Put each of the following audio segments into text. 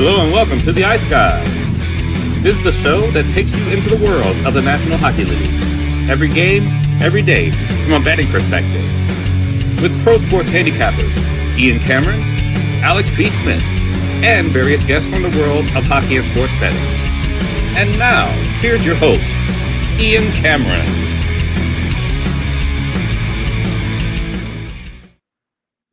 Hello and welcome to the Ice Guys. This is the show that takes you into the world of the National Hockey League. Every game, every day, from a betting perspective. With pro sports handicappers, Ian Cameron, Alex B. Smith, and various guests from the world of hockey and sports betting. And now, here's your host, Ian Cameron.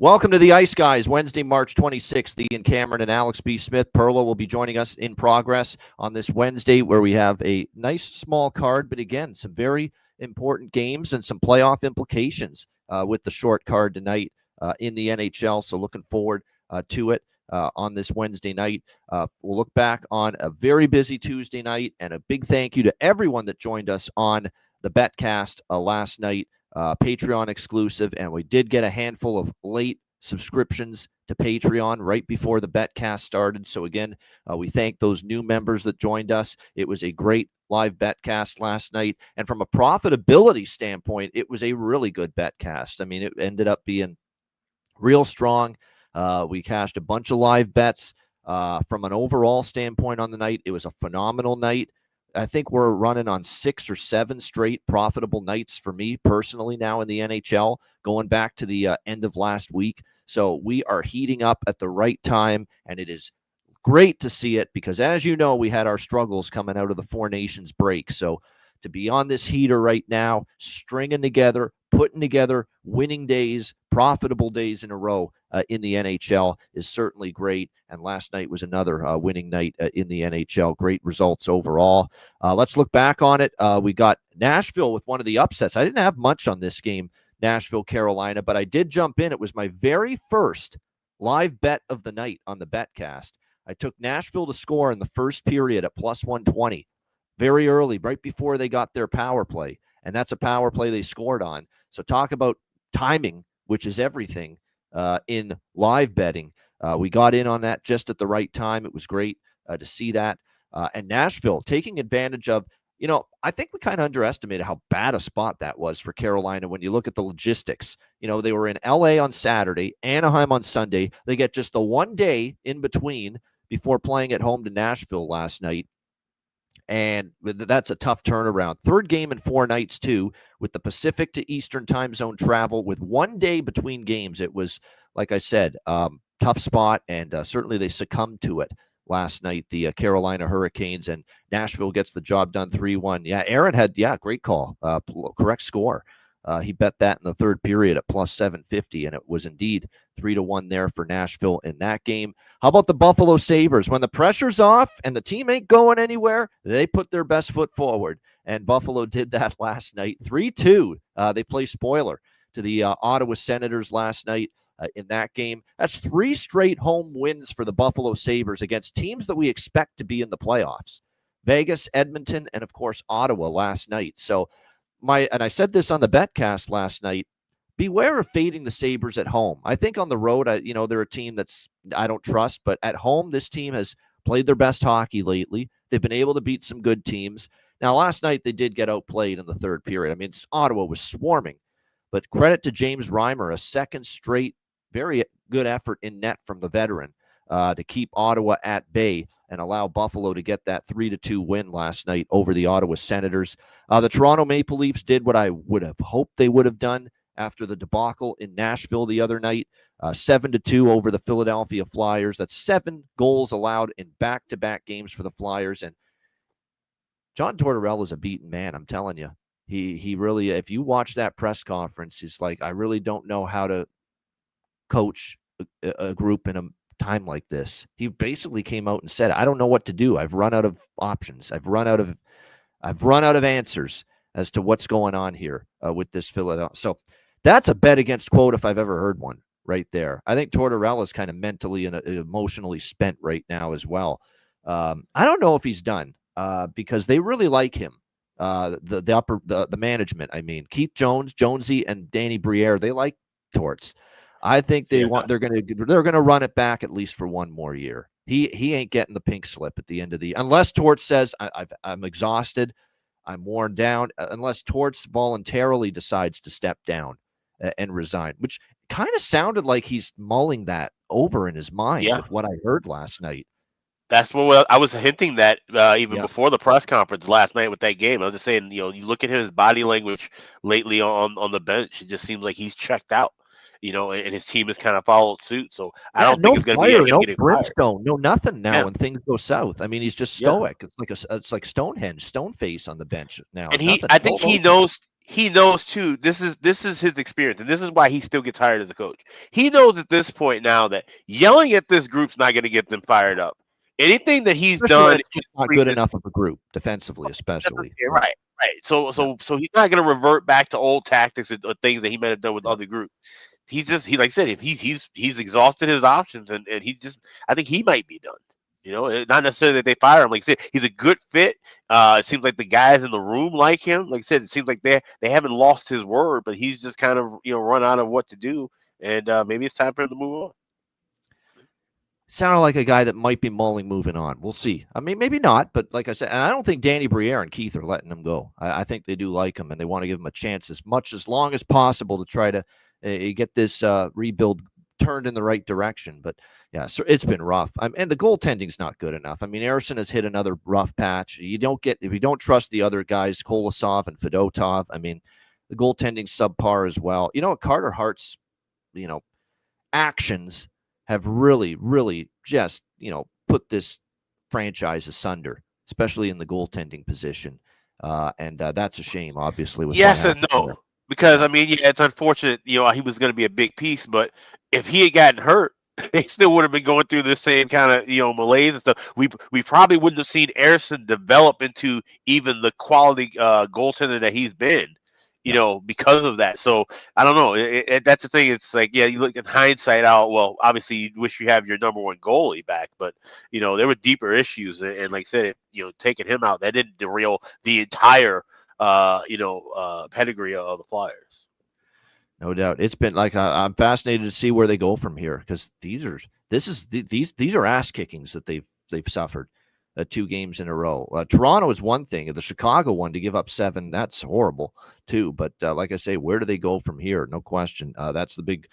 Welcome to the Ice Guys, Wednesday, March 26th. Ian Cameron and Alex B. Smith. Perlo will be joining us in progress on this Wednesday, where we have a nice small card, but again, some very important games and some playoff implications with the short card tonight in the NHL. So looking forward to it on this Wednesday night. We'll look back on a very busy Tuesday night, and a big thank you to everyone that joined us on the Betcast last night. Patreon exclusive, and we did get a handful of late subscriptions to Patreon right before the Betcast started. So again, we thank those new members that joined us. It was a great live Betcast last night, and from a profitability standpoint, it was a really good Betcast. I mean, it ended up being real strong. We cashed a bunch of live bets. From an overall standpoint on the night, it was a phenomenal night. I think we're running on 6 or 7 straight profitable nights for me personally now in the NHL, going back to the end of last week. So we are heating up at the right time, and it is great to see it because, as you know, we had our struggles coming out of the Four Nations break. So to be on this heater right now, stringing together, putting together winning days, profitable days in a row in the NHL is certainly great. And last night was another winning night in the NHL. Great results overall. Let's look back on it. We got Nashville with one of the upsets. I didn't have much on this game, Nashville, Carolina, but I did jump in. It was my very first live bet of the night on the Betcast. I took Nashville to score in the first period at plus 120. Very early, right before they got their power play. And that's a power play they scored on. So talk about timing, which is everything in live betting. We got in on that just at the right time. It was great to see that. And Nashville taking advantage of, I think we kind of underestimated how bad a spot that was for Carolina when you look at the logistics. They were in LA on Saturday, Anaheim on Sunday. They get just the one day in between before playing at home to Nashville last night. And that's a tough turnaround. Third game in 4 nights, too, with the Pacific to Eastern time zone travel with one day between games. It was, like I said, tough spot, and certainly they succumbed to it last night, the Carolina Hurricanes, and Nashville gets the job done 3-1. Yeah, Aaron had, great call, correct score. He bet that in the third period at plus 750, and it was indeed 3-1 there for Nashville in that game. How about the Buffalo Sabres? When the pressure's off and the team ain't going anywhere, they put their best foot forward, and Buffalo did that last night. 3-2. They play spoiler to the Ottawa Senators last night in that game. That's 3 straight home wins for the Buffalo Sabres against teams that we expect to be in the playoffs. Vegas, Edmonton, and, of course, Ottawa last night. So, and I said this on the Betcast last night, beware of fading the Sabres at home. I think on the road, they're a team that's I don't trust, but at home, this team has played their best hockey lately. They've been able to beat some good teams. Now, last night, they did get outplayed in the third period. I mean, Ottawa was swarming, but credit to James Reimer, a second straight, very good effort in net from the veteran to keep Ottawa at bay and allow Buffalo to get that 3-2 win last night over the Ottawa Senators. The Toronto Maple Leafs did what I would have hoped they would have done after the debacle in Nashville the other night, 7-2 over the Philadelphia Flyers. That's 7 goals allowed in back-to-back games for the Flyers. And John Tortorella is a beaten man, I'm telling you. He really, if you watch that press conference, he's like, I really don't know how to coach a group in a time like this. He basically came out and said, I don't know what to do. I've run out of options. I've run out of answers as to what's going on here with this Philadelphia. So that's a bet against quote if I've ever heard one right there. I think Tortorella's kind of mentally and emotionally spent right now as well. I don't know if he's done because they really like him. The management, I mean, Keith Jones, Jonesy, and Danny Briere, they like Torts. I think they're gonna run it back at least for one more year. He ain't getting the pink slip at the end of unless Torts says I'm exhausted, I'm worn down. Unless Torts voluntarily decides to step down and resign, which kind of sounded like he's mulling that over in his mind with what I heard last night. That's what I was hinting that even Yeah. before the press conference last night with that game. I was just saying, you look at his body language lately on the bench. It just seems like he's checked out. And his team has kind of followed suit. So I Yeah, don't think no it's going to be fire, him no getting fired. brimstone, no nothing now Yeah, when things go south. I mean, he's just yeah. stoic. It's like Stonehenge, stone face on the bench now. And Nothing, I no think emotion. he knows too. This is his experience, and this is why he still gets hired as a coach. He knows at this point now that yelling at this group's not going to get them fired up. Anything that he's Especially when done it's in just not good previous enough of a group, defensively especially. right, right. So Yeah, he's not going to revert back to old tactics or things that he might have done with yeah. other groups. He like I said, if he's exhausted his options, and he just I think he might be done. Not necessarily that they fire him. Like I said, he's a good fit. It seems like the guys in the room like him. Like I said, it seems like they haven't lost his word, but he's just kind of run out of what to do, and maybe it's time for him to move on. Sounded like a guy that might be mulling moving on. We'll see. I mean, maybe not, but like I said, and I don't think Danny Briere and Keith are letting him go. I think they do like him, and they want to give him a chance as long as possible to try to get this rebuild turned in the right direction. But yeah, so it's been rough. And the goaltending's not good enough. I mean, Harrison has hit another rough patch. If you don't trust the other guys, Kolosov and Fedotov. I mean, the goaltending's subpar as well. Carter Hart's, you know, actions have really, really just, put this franchise asunder, especially in the goaltending position. And that's a shame, obviously, with what Yes and happened there. no, because Yeah. I mean, yeah, it's unfortunate. He was going to be a big piece, but if he had gotten hurt, they still would have been going through the same kind of malaise and stuff. We probably wouldn't have seen Harrison develop into even the quality goaltender that he's been. Yeah. Because of that. So I don't know. That's the thing. It's like, yeah, you look in hindsight out. Well, obviously, you wish you have your number one goalie back, but there were deeper issues, and like I said, taking him out, that didn't derail the entire pedigree of the Flyers. No doubt. It's been like I'm fascinated to see where they go from here because these are ass kickings that they've suffered. 2 games in a row. Toronto is one thing. The Chicago one to give up 7, that's horrible too. But like I say, where do they go from here? No question. That's the big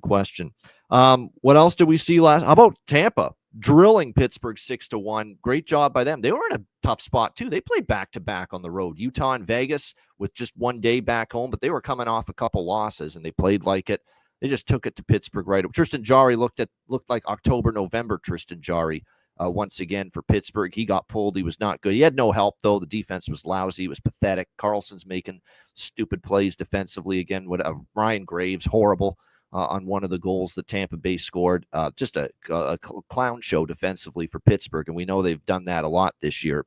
question. What else did we see last? How about Tampa drilling Pittsburgh 6-1? Great job by them. They were in a tough spot too. They played back to back on the road, Utah and Vegas, with just one day back home. But they were coming off a couple losses and they played like it. They just took it to Pittsburgh right. Tristan Jarry looked like October, November Tristan Jarry. Once again for Pittsburgh. He got pulled. He was not good. He had no help, though. The defense was lousy. It was pathetic. Carlson's making stupid plays defensively again. Ryan Graves, horrible on one of the goals that Tampa Bay scored. Just a clown show defensively for Pittsburgh, and we know they've done that a lot this year.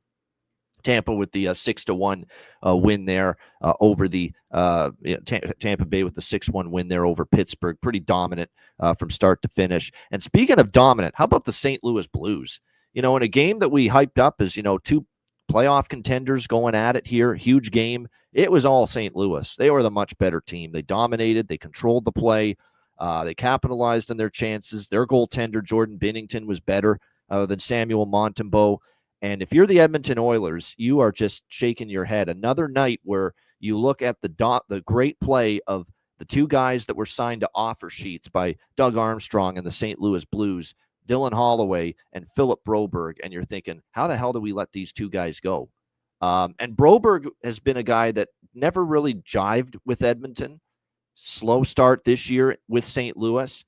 Tampa with the 6-1 win there over the Tampa Bay with the 6-1 win there over Pittsburgh. Pretty dominant from start to finish. And speaking of dominant, how about the St. Louis Blues? In a game that we hyped up as, 2 playoff contenders going at it here, huge game. It was all St. Louis. They were the much better team. They dominated. They controlled the play. They capitalized on their chances. Their goaltender, Jordan Binnington, was better than Samuel Montembeault. And if you're the Edmonton Oilers, you are just shaking your head. Another night where you look at the great play of the 2 guys that were signed to offer sheets by Doug Armstrong and the St. Louis Blues, Dylan Holloway and Philip Broberg, and you're thinking, how the hell do we let these 2 guys go? And Broberg has been a guy that never really jived with Edmonton. Slow start this year with St. Louis.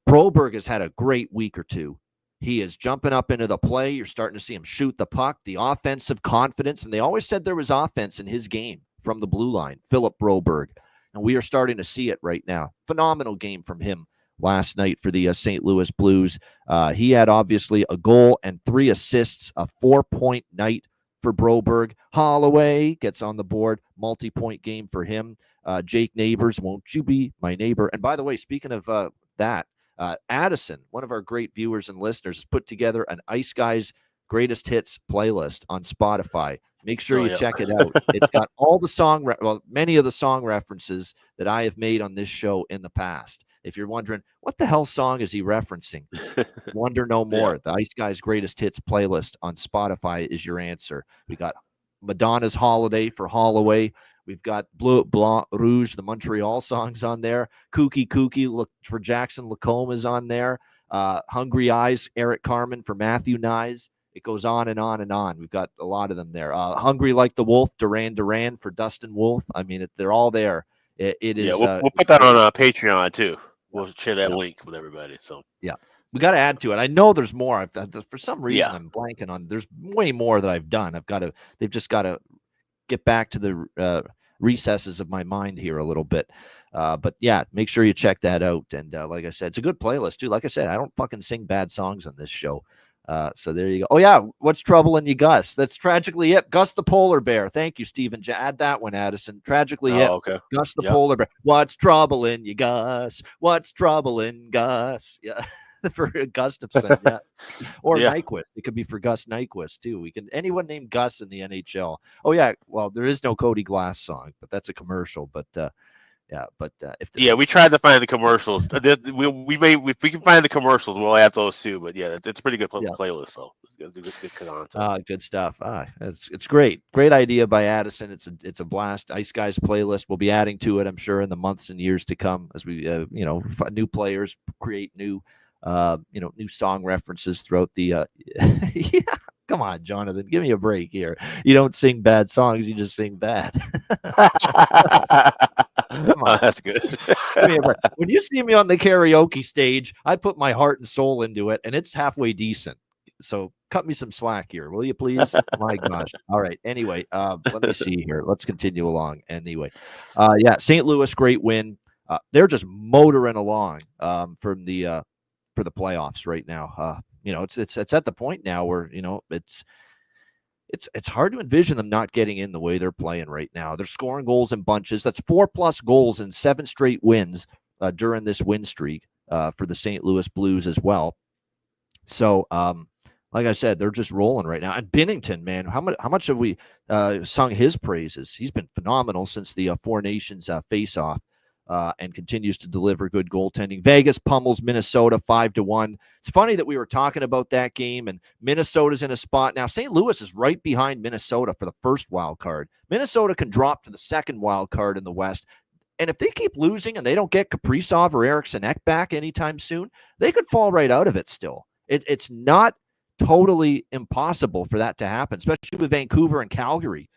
Broberg has had a great week or 2. He is jumping up into the play. You're starting to see him shoot the puck, the offensive confidence. And they always said there was offense in his game from the blue line, Philip Broberg. And we are starting to see it right now. Phenomenal game from him last night for the St. Louis Blues. He had obviously a goal and 3 assists, a 4-point night for Broberg. Holloway gets on the board, multi-point game for him. Jake Neighbors, won't you be my neighbor? And by the way, speaking of that, Addison, one of our great viewers and listeners, has put together an Ice Guys Greatest Hits playlist on Spotify. Make sure you check it out. It's got all the many of the song references that I have made on this show in the past. If you're wondering, what the hell song is he referencing? Wonder no more. Yeah. The Ice Guys Greatest Hits playlist on Spotify is your answer. We got Madonna's Holiday for Holloway. We've got Bleu, Blanc, Rouge, the Montreal songs on there. Kooky Kooky, look for Jackson Lacombe is on there. Hungry Eyes, Eric Carmen for Matthew Nyes. It goes on and on and on. We've got a lot of them there. Hungry Like the Wolf, Duran for Dustin Wolf. I mean, they're all there. It is. We'll put that on Patreon too. We'll share that link with everybody. So we got to add to it. I know there's more. For some reason, I'm blanking on. There's way more that I've done. They've just got to get back to the recesses of my mind here a little bit. But yeah, make sure you check that out. And like I said, it's a good playlist too. Like I said, I don't fucking sing bad songs on this show. So there you go. Oh yeah, what's troubling you, Gus? That's Tragically Hip. Gus the Polar Bear. Thank you, Stephen. Add that one, Addison. Tragically Hip. Okay. Gus the Polar Bear. What's troubling you, Gus? What's troubling Gus? Yeah, for Gustafson. Yeah, or Nyquist. It could be for Gus Nyquist too. Anyone named Gus in the NHL. Oh yeah. Well, there is no Cody Glass song, but that's a commercial. But we tried to find the commercials. We may if we can find the commercials, we'll add those too. But yeah, it's a pretty good playlist though. Good stuff. It's great idea by Addison. It's a blast. Ice Guys playlist. We'll be adding to it, I'm sure, in the months and years to come as we new players create new new song references throughout the yeah. Come on, Jonathan, give me a break here. You don't sing bad songs, you just sing bad. Come on. That's good. When you see me on the karaoke stage, I put my heart and soul into it, and it's halfway decent. So cut me some slack here, will you please? My gosh. All right. Anyway, let me see here. Let's continue along. Anyway, St. Louis, great win. They're just motoring along for the playoffs right now. It's at the point now where it's hard to envision them not getting in the way they're playing right now. They're scoring goals in bunches. That's 4+ goals in 7 straight wins during this win streak for the St. Louis Blues as well. So, like I said, they're just rolling right now. And Binnington, man, how much have we sung his praises? He's been phenomenal since the Four Nations face-off. And continues to deliver good goaltending. Vegas pummels Minnesota 5-1. It's funny that we were talking about that game, and Minnesota's in a spot now. St. Louis is right behind Minnesota for the first wild card. Minnesota can drop to the second wild card in the West. And if they keep losing and they don't get Kaprizov or Eriksson Ek back anytime soon, they could fall right out of it still. It's not totally impossible for that to happen, especially with Vancouver and Calgary,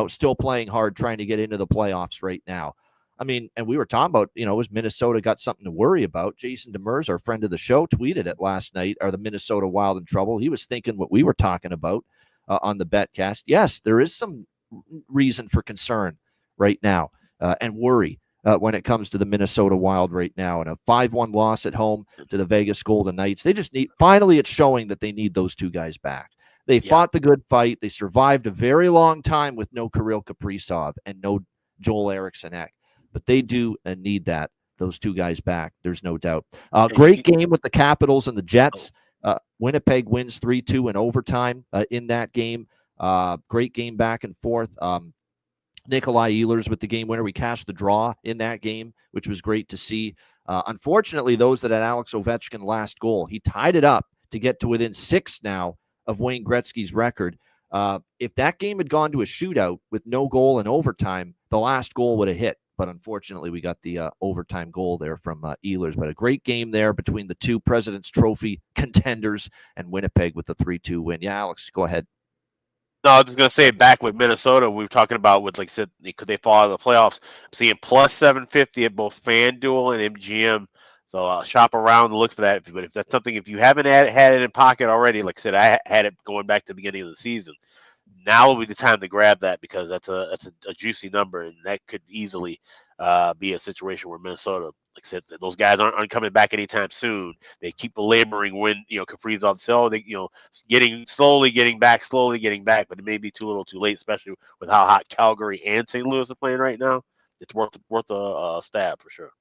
still playing hard, trying to get into the playoffs right now. I mean, and we were talking about, was Minnesota got something to worry about? Jason Demers, our friend of the show, tweeted it last night. Are the Minnesota Wild in trouble? He was thinking what we were talking about on the Betcast. Yes, there is some reason for concern right now and worry when it comes to the Minnesota Wild right now. And a 5-1 loss at home to the Vegas Golden Knights. They just finally it's showing that they need those two guys back. They fought the good fight. They survived a very long time with no Kirill Kaprizov and no Joel Eriksson Ek. But they do need those two guys back. There's no doubt. Great game with the Capitals and the Jets. Winnipeg wins 3-2 in overtime in that game. Great game back and forth. Nikolai Ehlers with the game winner. We cashed the draw in that game, which was great to see. Unfortunately, those that had Alex Ovechkin last goal, he tied it up to get to within 6 now of Wayne Gretzky's record. If that game had gone to a shootout with no goal in overtime, the last goal would have hit. But unfortunately, we got the overtime goal there from Ehlers. But a great game there between the two President's Trophy contenders and Winnipeg with the 3-2 win. Yeah, Alex, go ahead. No, I was just going to say back with Minnesota, we were talking about with, like I said, could they fall out of the playoffs? I'm seeing plus 750 at both FanDuel and MGM. So shop around and look for that. But if that's something, if you haven't had it in pocket already, like I said, I had it going back to the beginning of the season. Now will be the time to grab that because that's a juicy number, and that could easily be a situation where Minnesota, like I said, those guys aren't coming back anytime soon. They keep laboring when Kaprizov still they slowly getting back, but it may be too little, too late, especially with how hot Calgary and St. Louis are playing right now. It's worth a stab for sure.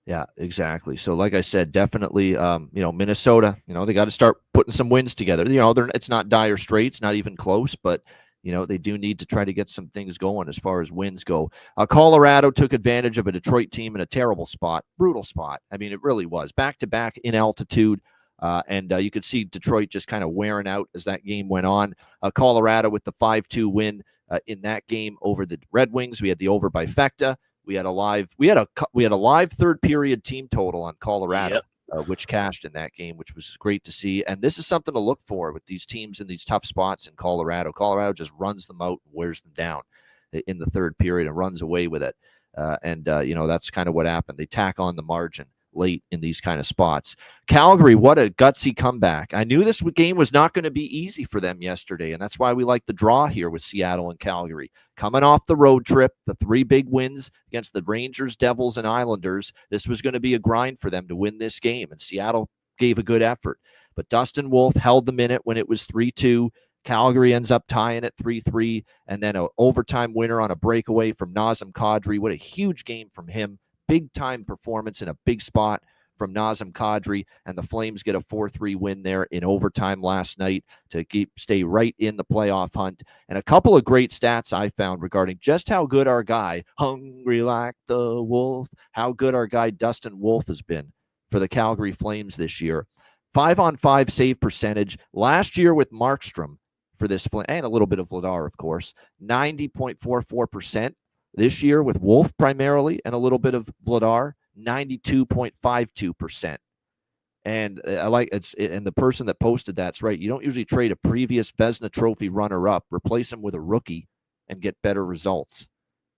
Yeah, exactly. So like I said, definitely, Minnesota, they got to start putting some wins together. It's not dire straits, not even close, but, they do need to try to get some things going as far as wins go. Colorado took advantage of a Detroit team in a terrible spot, brutal spot. I mean, it really was back-to-back in altitude. And you could see Detroit just kind of wearing out as that game went on. Colorado with the 5-2 win in that game over the Red Wings. We had the over by Fekta. We had a live third period team total on Colorado. which cashed in that game, which was great to see. And this is something to look for with these teams in these tough spots in Colorado. Colorado just runs them out and wears them down in the third period and runs away with it. That's kind of what happened. They tack on the margin late in these kind of spots. Calgary, what a gutsy comeback. I knew this game was not going to be easy for them yesterday, and that's why we like the draw here with Seattle and Calgary. Coming off the road trip, the 3 big wins against the Rangers, Devils, and Islanders, this was going to be a grind for them to win this game, and Seattle gave a good effort. But Dustin Wolf held them in it when it was 3-2. Calgary ends up tying at 3-3, and then an overtime winner on a breakaway from Nazem Kadri. What a huge game from him. Big-time performance in a big spot from Nazem Kadri, and the Flames get a 4-3 win there in overtime last night to stay right in the playoff hunt. And a couple of great stats I found regarding just how good our guy, hungry like the wolf, how good our guy Dustin Wolf has been for the Calgary Flames this year. 5-on-5 save percentage. Last year with Markstrom for this, and a little bit of Vladar, of course, 90.44%. This year with Wolf primarily and a little bit of Vladar, 92.52%. And I like it's, and the person that posted that's right. You don't usually trade a previous Vezina Trophy runner-up, replace him with a rookie, and get better results.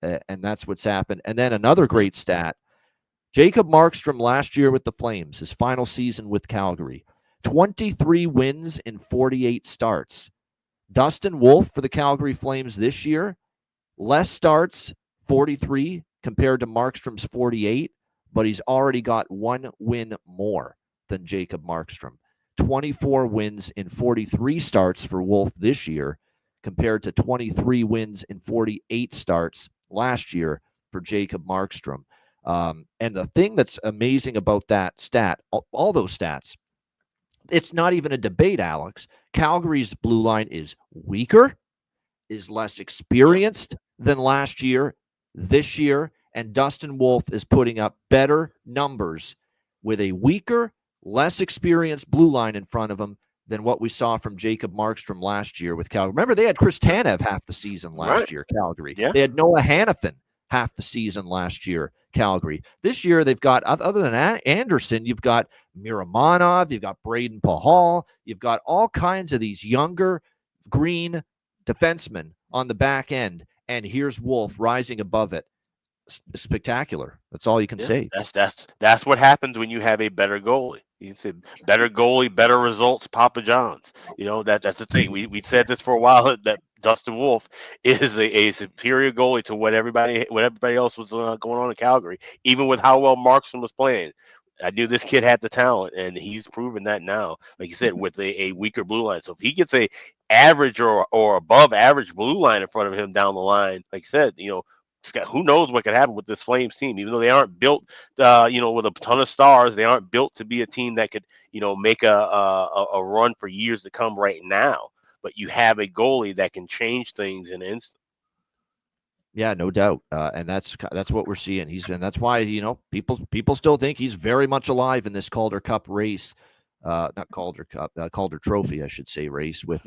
And that's what's happened. And then another great stat: Jacob Markstrom last year with the Flames, his final season with Calgary, 23 wins in 48 starts. Dustin Wolf for the Calgary Flames this year, less starts, 43 compared to Markstrom's 48, but he's already got 1 win more than Jacob Markstrom. 24 wins in 43 starts for Wolf this year compared to 23 wins in 48 starts last year for Jacob Markstrom. And the thing that's amazing about that stat, all those stats, it's not even a debate, Alex. Calgary's blue line is weaker, is less experienced than last year, this year, and Dustin Wolf is putting up better numbers with a weaker, less experienced blue line in front of him than what we saw from Jacob Markstrom last year with Calgary. Remember, they had Chris Tanev half the season last year, Calgary. Yeah. They had Noah Hannafin half the season last year, Calgary. This year, they've got, other than Anderson, you've got Miramonov, you've got Braden Pahal, you've got all kinds of these younger, green defensemen on the back end, and here's Wolf rising above it. Spectacular. That's all you can say. That's what happens when you have a better goalie. You said better goalie, better results, Papa John's. That's the thing. We said this for a while, that Dustin Wolf is a superior goalie to what everybody else was going on in Calgary, even with how well Markstrom was playing. I knew this kid had the talent, and he's proven that now. Like you said, with a weaker blue line. So if he gets a average or above average blue line in front of him down the line, like you said, who knows what could happen with this Flames team? Even though they aren't built, with a ton of stars, they aren't built to be a team that could, make a run for years to come right now. But you have a goalie that can change things in an instant. Yeah, no doubt, and that's what we're seeing. And that's why people still think he's very much alive in this Calder Cup race, not Calder Cup, Calder Trophy, I should say, race with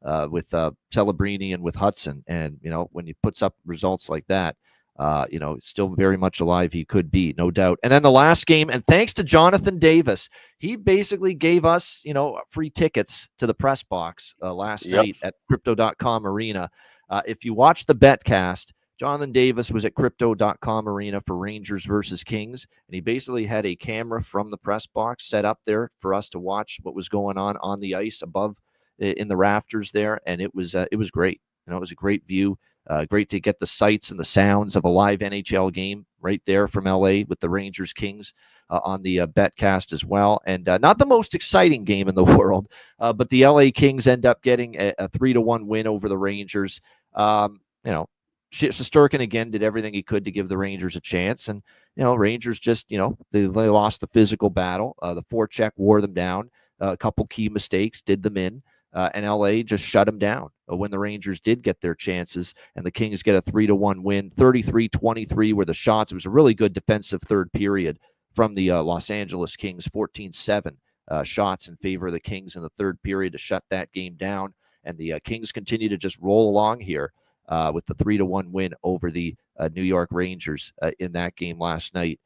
Celebrini and with Hudson. And when he puts up results like that, still very much alive. He could be, no doubt. And then the last game, and thanks to Jonathan Davis, he basically gave us free tickets to the press box last night at Crypto.com Arena. If you watch the betcast, Jonathan Davis was at Crypto.com Arena for Rangers versus Kings, and he basically had a camera from the press box set up there for us to watch what was going on the ice above in the rafters there, and it was great. It was a great view. Great to get the sights and the sounds of a live NHL game right there from LA with the Rangers Kings on the betcast as well. And not the most exciting game in the world, but the LA Kings end up getting a 3-1 win over the Rangers. Shesterkin again did everything he could to give the Rangers a chance, and Rangers just they lost the physical battle. The forecheck wore them down. A couple key mistakes did them in, and LA just shut them down when the Rangers did get their chances, and the Kings get a 3-1 win. 33-23 were the shots. It was a really good defensive third period from the Los Angeles Kings. 14-7 shots in favor of the Kings in the third period to shut that game down, and the Kings continue to just roll along here. With the 3-1 win over the New York Rangers in that game last night.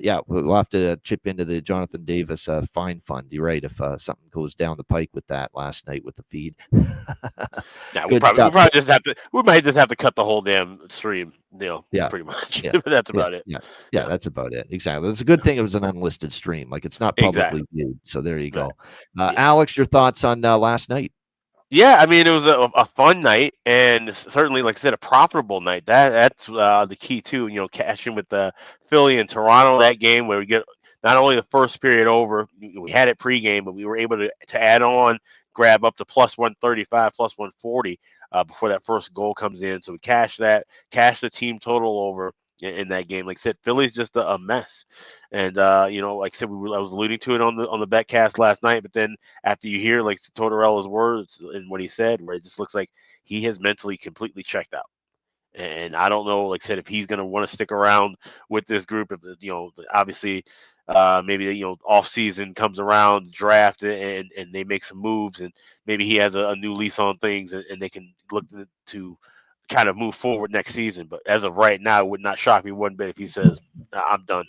yeah, we'll have to chip into the Jonathan Davis fine fund. You're right. If something goes down the pike with that last night with the feed, Yeah, good stuff. we might just have to cut the whole damn stream, Yeah, pretty much. yeah, But that's yeah, about it. yeah, yeah. Yeah, That's about it. Exactly. It's a good thing it was an unlisted stream. Like it's not exactly. publicly viewed. So there you Right. go. Yeah. Alex, your thoughts on last night? Yeah, I mean, it was a fun night, and certainly, like I said, a profitable night. That's the key too. Cashing with the Philly and Toronto that game where we get not only the first period over, we had it pregame, but we were able to add on, grab up to plus 135, plus 140 before that first goal comes in. So we cash the team total over in that game. Like I said, Philly's just a mess, and like I said, I was alluding to it on the betcast last night, but then after you hear like Tortorella's words and what he said, where it just looks like he has mentally completely checked out. And I don't know, like I said, if he's going to want to stick around with this group. If obviously, maybe off season comes around, draft, and they make some moves, and maybe he has a new lease on things, and they can look to kind of move forward next season. But as of right now, it would not shock me one bit if he says, "I'm done."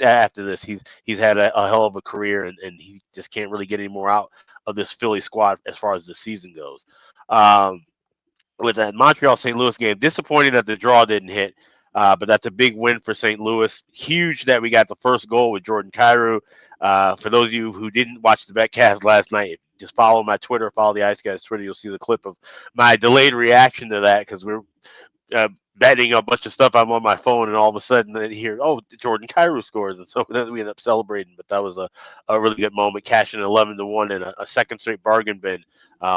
After this, he's had a hell of a career, and he just can't really get any more out of this Philly squad as far as the season goes. Um, with that Montreal St. Louis game, disappointing that the draw didn't hit, but that's a big win for St. Louis. Huge that we got the first goal with Jordan Cairo. For those of you who didn't watch the betcast last night, just follow my Twitter, follow the Ice Guys Twitter. You'll see the clip of my delayed reaction to that because we're betting a bunch of stuff. I'm on my phone, and all of a sudden, then hear, oh, Jordan Cairo scores, and so then we end up celebrating. But that was a really good moment, cashing 11-1 and a second straight bargain bin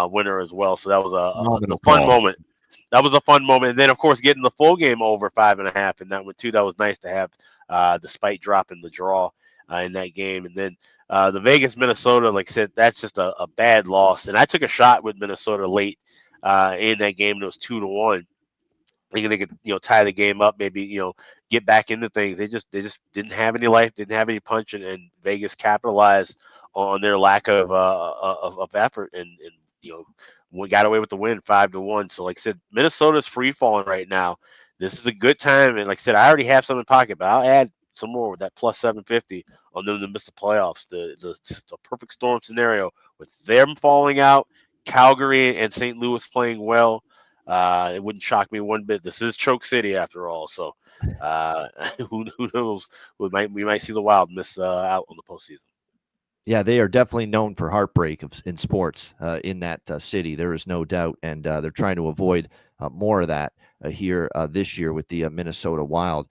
winner as well. So that was a Phenomenal fun call. moment. That was a fun moment, and then of course getting the full game over 5.5, and that one too. That was nice to have, despite dropping the draw in that game. And then the Vegas Minnesota, like I said, that's just a bad loss. And I took a shot with Minnesota late in that game, and it was 2-1. Thinking they could, tie the game up, maybe, get back into things. They just didn't have any life, didn't have any punch, and Vegas capitalized on their lack of effort, and we got away with the win 5-1. So, like I said, Minnesota's free falling right now. This is a good time, and like I said, I already have some in pocket, but I'll add some more with that plus 750 on them to miss the playoffs. The perfect storm scenario with them falling out, Calgary and St. Louis playing well. It wouldn't shock me one bit. This is Choke City after all, so who knows? We might see the Wild miss out on the postseason. Yeah, they are definitely known for heartbreak in sports in that city. There is no doubt, and they're trying to avoid more of that here this year with the Minnesota Wild,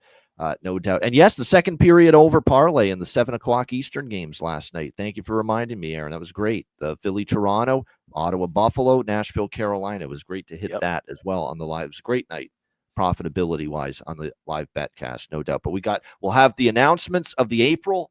no doubt. And yes, the second period over parlay in the 7:00 Eastern games last night. Thank you for reminding me, Aaron. That was great. The Philly, Toronto, Ottawa, Buffalo, Nashville, Carolina. It was great to hit that as well on the live. It was a great night, profitability wise, on the live betcast, no doubt. But we'll have the announcements of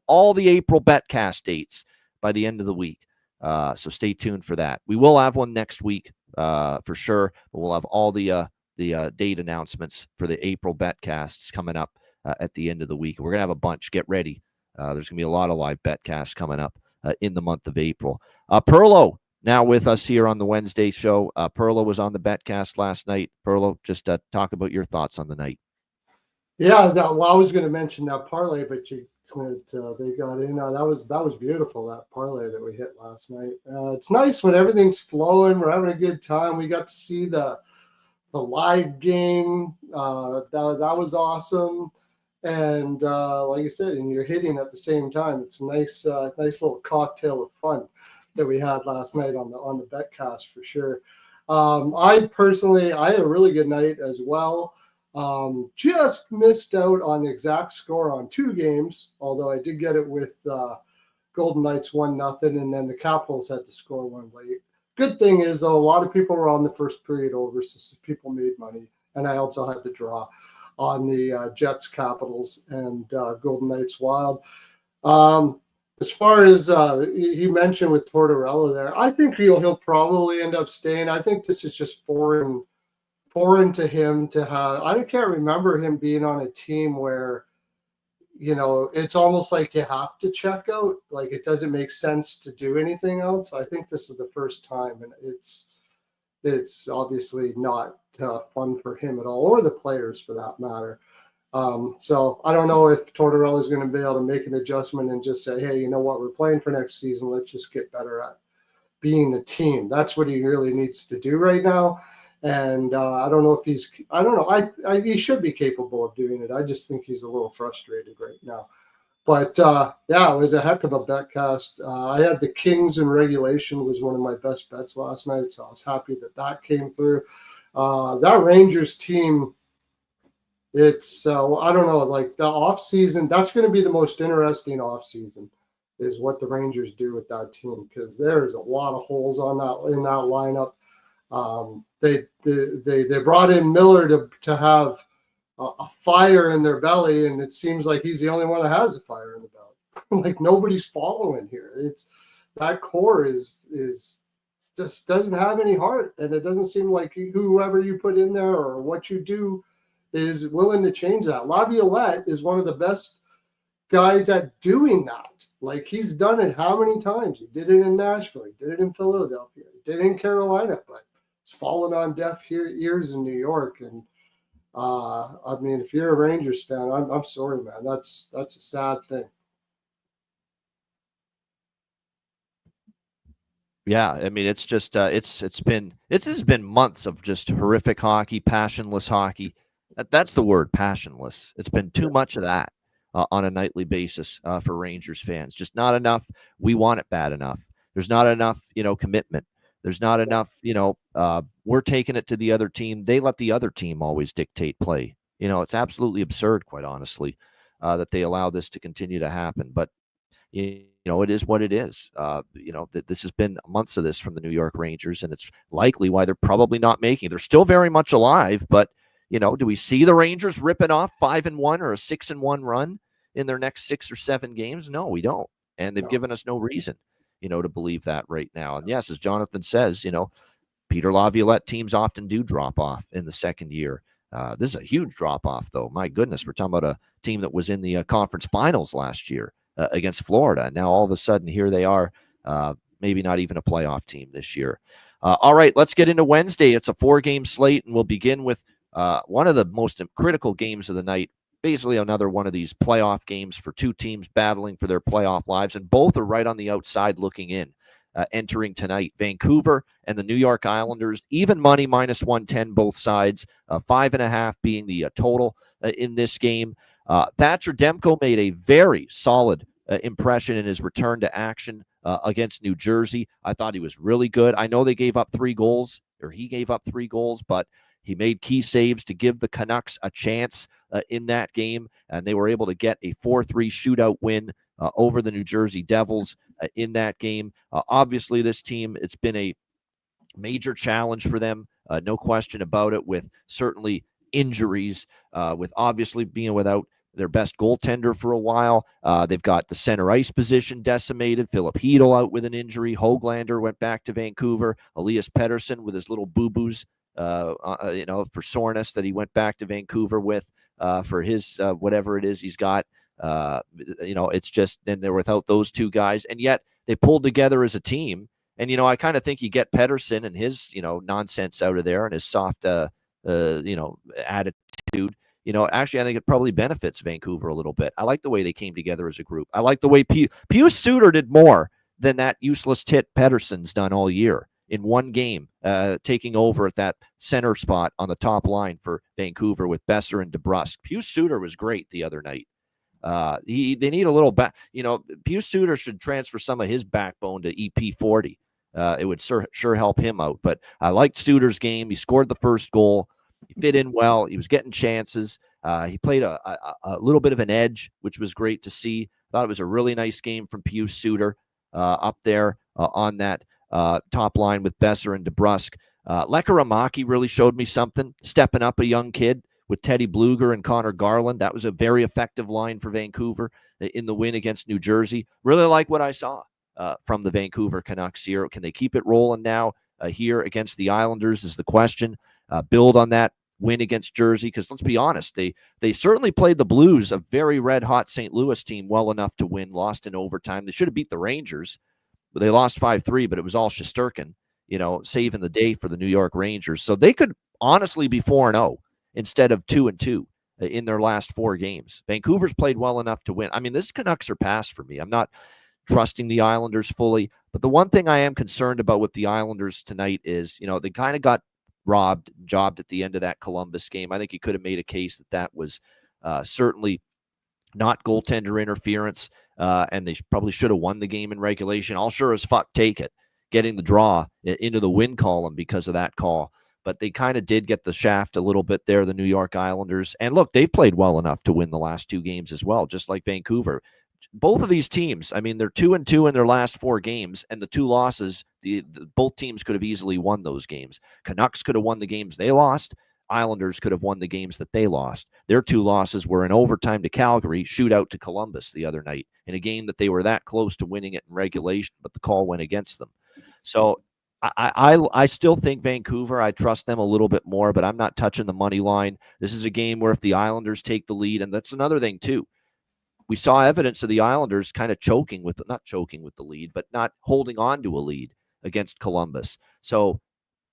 all the April betcast dates by the end of the week. So stay tuned for that. We will have one next week for sure, but we'll have all the date announcements for the April betcasts coming up at the end of the week. We're going to have a bunch. Get ready. There's going to be a lot of live betcasts coming up in the month of April. Perlo now with us here on the Wednesday show. Perlo was on the betcast last night. Perlo, just talk about your thoughts on the night. Yeah, well, I was going to mention that parlay, but they got in. That was beautiful, that parlay that we hit last night. It's nice when everything's flowing. We're having a good time. We got to see the live game. That was awesome. And like I said, and you're hitting at the same time. It's a nice little cocktail of fun that we had last night on the betcast for sure. I had a really good night as well. Just missed out on the exact score on two games, although I did get it with Golden Knights 1-0, and then the Capitals had to score one late. Good thing is, though, a lot of people were on the first period over, so people made money, and I also had the draw on the Jets Capitals and Golden Knights Wild. As far as he mentioned with Tortorella there, I think he'll probably end up staying. I think this is just foreign to him to have. I can't remember him being on a team where, it's almost like you have to check out. Like it doesn't make sense to do anything else. I think this is the first time, and it's obviously not fun for him at all, or the players for that matter. So I don't know if Tortorella is going to be able to make an adjustment and just say, hey, you know what, we're playing for next season. Let's just get better at being a team. That's what he really needs to do right now. And I don't know if I don't know. He should be capable of doing it. I just think he's a little frustrated right now. But yeah, it was a heck of a bet cast. I had the Kings in regulation, was one of my best bets last night. So I was happy that came through. That Rangers team, it's I don't know, like the off season, that's going to be the most interesting off season, is what the Rangers do with that team, because there's a lot of holes in that lineup. They brought in Miller to have a fire in their belly, and it seems like he's the only one that has a fire in the belly. Like nobody's following here. It's that core is just doesn't have any heart, and it doesn't seem like whoever you put in there or what you do is willing to change that. Laviolette is one of the best guys at doing that. Like he's done it how many times? He did it in Nashville, he did it in Philadelphia, he did it in Carolina, but it's fallen on deaf ears in New York. And I mean, if you're a Rangers fan, I'm sorry, man. That's a sad thing. Yeah, I mean, it's just this has been months of just horrific hockey, passionless hockey. That's the word, passionless. It's been too much of that on a nightly basis for Rangers fans. Just not enough. We want it bad enough. There's not enough, commitment. There's not enough, we're taking it to the other team. They let the other team always dictate play. It's absolutely absurd, quite honestly, that they allow this to continue to happen. But, it is what it is. This has been months of this from the New York Rangers, and it's likely why they're probably not making it. They're still very much alive, but, do we see the Rangers ripping off 5-1 or a 6-1 run in their next 6 or 7 games? No, we don't. And they've given us no reason, to believe that right now. And yes, as Jonathan says, Peter Laviolette teams often do drop off in the second year. This is a huge drop off, though. My goodness, we're talking about a team that was in the conference finals last year against Florida. Now, all of a sudden, here they are, maybe not even a playoff team this year. All right, let's get into Wednesday. It's a 4-game slate, and we'll begin with one of the most critical games of the night. Basically, another one of these playoff games for two teams battling for their playoff lives, and both are right on the outside looking in. Entering tonight, Vancouver and the New York Islanders, even money -110 both sides, 5.5 being the total in this game. Thatcher Demko made a very solid impression in his return to action against New Jersey. I thought he was really good. I know they gave up 3 goals, or he gave up 3 goals, but he made key saves to give the Canucks a chance in that game, and they were able to get a 4-3 shootout win over the New Jersey Devils in that game. Obviously, this team, it's been a major challenge for them, no question about it, with certainly injuries, with obviously being without their best goaltender for a while. They've got the center ice position decimated. Philip Hedl out with an injury. Höglander went back to Vancouver. Elias Pettersson with his little boo-boos, for soreness that he went back to Vancouver with for his whatever it is he's got. It's just, and they're without those 2 guys, and yet they pulled together as a team. And, I kind of think you get Pettersson and his, nonsense out of there and his soft, attitude. Actually, I think it probably benefits Vancouver a little bit. I like the way they came together as a group. I like the way Pius Suter did more than that useless tit Pettersson's done all year in one game, taking over at that center spot on the top line for Vancouver with Besser and DeBrusk. Pius Suter was great the other night. They need a little back. Pius Suter should transfer some of his backbone to EP40. It would sure help him out. But I liked Suter's game. He scored the first goal. He fit in well. He was getting chances. He played a little bit of an edge, which was great to see. Thought it was a really nice game from Pius Suter up there on that top line with Besser and DeBrusk. Lekaramaki really showed me something, stepping up a young kid with Teddy Bluger and Connor Garland. That was a very effective line for Vancouver in the win against New Jersey. Really like what I saw from the Vancouver Canucks here. Can they keep it rolling now here against the Islanders is the question. Build on that win against Jersey, because let's be honest, they certainly played the Blues, a very red-hot St. Louis team, well enough to win, lost in overtime. They should have beat the Rangers, but they lost 5-3, but it was all Shesterkin, saving the day for the New York Rangers. So they could honestly be 4-0 instead of 2-2 in their last 4 games. Vancouver's played well enough to win. I mean, this Canucks are past for me. I'm not trusting the Islanders fully, but the one thing I am concerned about with the Islanders tonight is, they kind of got jobbed at the end of that Columbus game. I think you could have made a case that was certainly not goaltender interference, and they probably should have won the game in regulation. I'll sure as fuck take it, getting the draw into the win column because of that call. But they kind of did get the shaft a little bit there, the New York Islanders. And look, they've played well enough to win the last 2 games as well, just like Vancouver. Both of these teams, I mean, they're 2-2 in their last 4 games, and the 2 losses, both teams could have easily won those games. Canucks could have won the games they lost. Islanders could have won the games that they lost. Their 2 losses were in overtime to Calgary, shootout to Columbus the other night, in a game that they were that close to winning it in regulation, but the call went against them. So I still think Vancouver, I trust them a little bit more, but I'm not touching the money line. This is a game where if the Islanders take the lead, and that's another thing too, we saw evidence of the Islanders kind of not choking with the lead, but not holding on to a lead against Columbus. So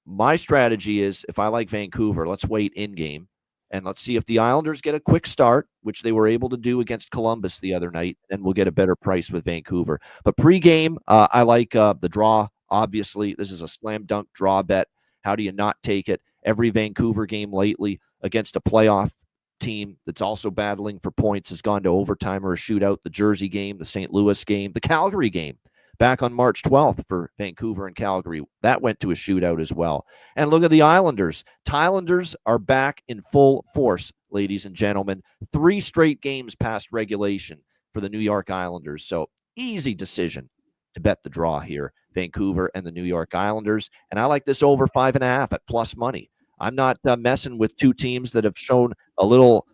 my strategy is, if I like Vancouver, let's wait in game and let's see if the Islanders get a quick start, which they were able to do against Columbus the other night, and we'll get a better price with Vancouver. But pregame, I like the draw. Obviously, this is a slam dunk draw bet. How do you not take it? Every Vancouver game lately against a playoff team that's also battling for points has gone to overtime or a shootout. The Jersey game, the St. Louis game, the Calgary game back on March 12th for Vancouver and Calgary. That went to a shootout as well. And look at the Islanders. Islanders are back in full force, ladies and gentlemen. 3 straight games past regulation for the New York Islanders. So easy decision to bet the draw here, Vancouver and the New York Islanders. And I like this over 5.5 at plus money. I'm not messing with 2 teams that have shown a little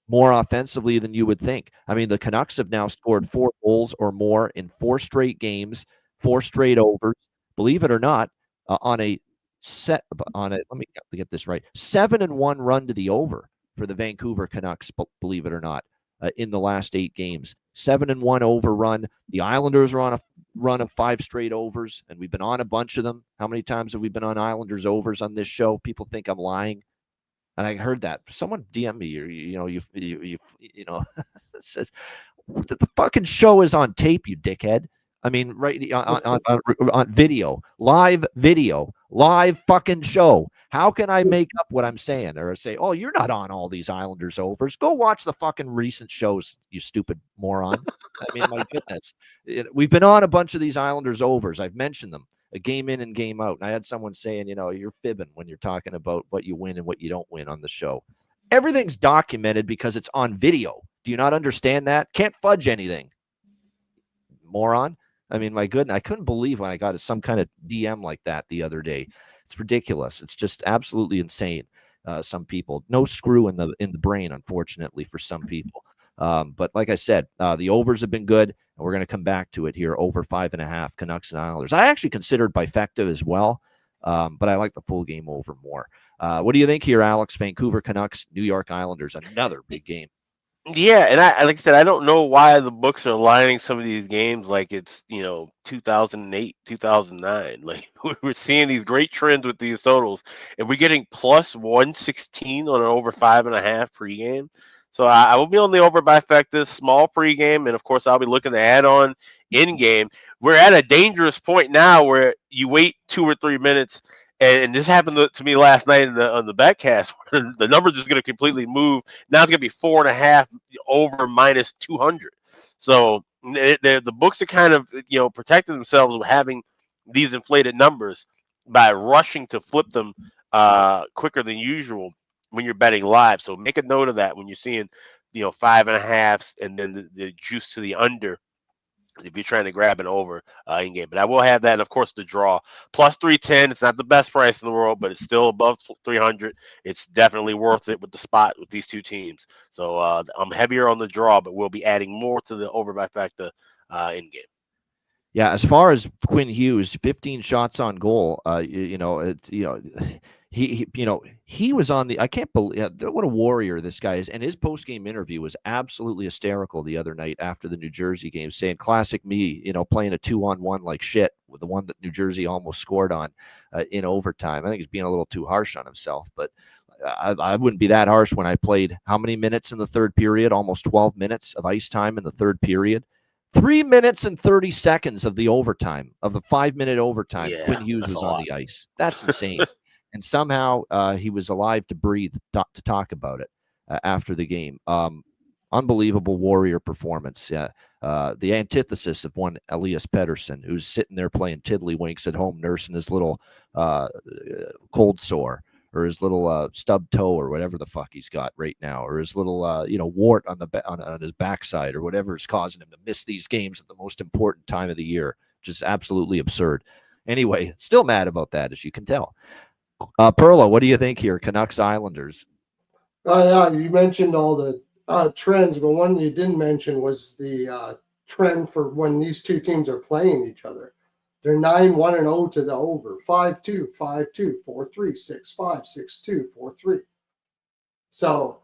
more offensively than you would think. I mean, the Canucks have now scored 4 goals or more in 4 straight games, 4 straight overs. Believe it or not, let me get this right, 7-1 run to the over for the Vancouver Canucks, believe it or not, in the last 8 games. 7-1 over run. The Islanders are on a run of 5 straight overs, and we've been on a bunch of them. How many times have we been on Islanders overs on this show? People think I'm lying. And I heard that someone DM me, says the fucking show is on tape, you dickhead. I mean, right on video, live fucking show. How can I make up what I'm saying or say, oh, you're not on all these Islanders overs? Go watch the fucking recent shows, you stupid moron. I mean, my goodness, we've been on a bunch of these Islanders overs. I've mentioned them. A game in and game out. And I had someone saying, you're fibbing when you're talking about what you win and what you don't win on the show. Everything's documented because it's on video. Do you not understand that? Can't fudge anything. Moron. I mean, my goodness, I couldn't believe when I got some kind of DM like that the other day. It's ridiculous. It's just absolutely insane. Some people, no screw in the brain, unfortunately, for some people. But like I said, the overs have been good, and we're going to come back to it here. Over 5.5 Canucks and Islanders. I actually considered bifecta as well, but I like the full game over more. What do you think here, Alex? Vancouver Canucks, New York Islanders, another big game. Yeah, and I like I said, I don't know why the books are lining some of these games like it's 2008, 2009. Like we're seeing these great trends with these totals, and we're getting plus 116 on an over 5.5 pregame. So I will be on the over bifecta, small pregame, and of course I'll be looking to add on in game. We're at a dangerous point now where you wait 2 or 3 minutes. And this happened to me last night on the betcast. The number's just going to completely move. Now it's going to be 4.5 over minus 200. So the books are kind of protecting themselves with having these inflated numbers by rushing to flip them quicker than usual when you're betting live. So make a note of that when you're seeing 5.5s and then the juice to the under. If you're trying to grab an over in game, but I will have that, and of course the draw plus 310. It's not the best price in the world, but it's still above 300. It's definitely worth it with the spot with these 2 teams. So I'm heavier on the draw, but we'll be adding more to the over bifecta in game. Yeah, as far as Quinn Hughes, 15 shots on goal. He was on the. I can't believe what a warrior this guy is. And his post-game interview was absolutely hysterical the other night after the New Jersey game, saying classic me, playing a 2-on-1 like shit with the one that New Jersey almost scored on in overtime. I think he's being a little too harsh on himself, but I wouldn't be that harsh when I played how many minutes in the third period? Almost 12 minutes of ice time in the third period. 3 minutes and 30 seconds of the overtime, of the 5-minute overtime. Yeah, Quinn Hughes that's was a on lot. the ice. That's insane. And somehow he was alive to breathe to talk about it after the game. Unbelievable Warrior performance. The antithesis of one Elias Pettersson, who's sitting there playing tiddlywinks at home, nursing his little cold sore or his little stub toe or whatever the fuck he's got right now, or his little wart on on his backside or whatever is causing him to miss these games at the most important time of the year, which is absolutely absurd. Anyway, still mad about that, as you can tell. Perla, what do you think here? Canucks Islanders. Yeah, you mentioned all the trends, but one you didn't mention was the trend for when these two teams are playing each other. They're 9-1-0 to the over, 5-2, 5-2, 4-3, 6-5, 6-2, 4-3. So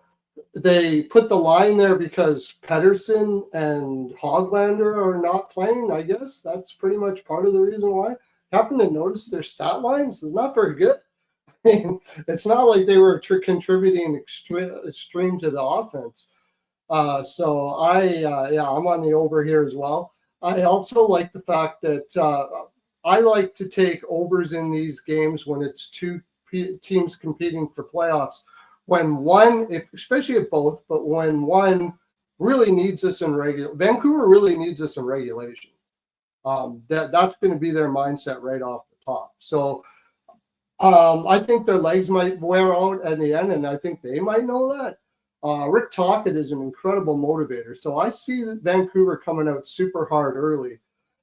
they put the line there because Pettersson and Hoglander are not playing. I guess that's pretty much part of the reason why. Happen to notice their stat lines? They're not very good. I mean, it's not like they were contributing extreme to the offense. So I'm on the over here as well. I also like the fact that I like to take overs in these games when it's two teams competing for playoffs. When one, especially at both, but when one really needs us in Vancouver really needs us in regulation. That's going to be their mindset right off the top. So I think their legs might wear out at the end, and I think they might know that. Rick Tocchet is an incredible motivator. So I see that Vancouver coming out super hard early.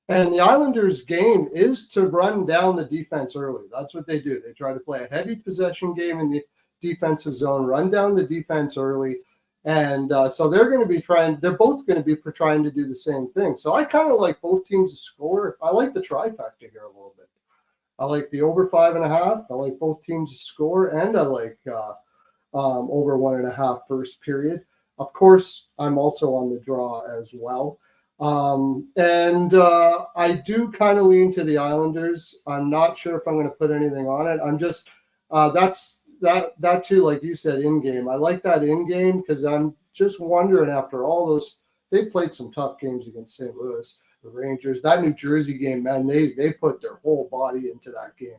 And the Islanders' game is to run down the defense early. That's what they do. They try to play a heavy possession game in the defensive zone, run down the defense early. And so they're going to be they're both going to be trying to do the same thing. So I kind of like both teams to score. I like the trifecta here a little bit. I like the over 5.5. I like both teams to score, and I like over 1.5 first period. Of course, I'm also on the draw as well. I do kind of lean to the Islanders. I'm not sure if I'm going to put anything on it. I'm just that too, like you said, in game. I like that in game because I'm just wondering after all those, they played some tough games against St. Louis, the Rangers. That New Jersey game, man, they put their whole body into that game,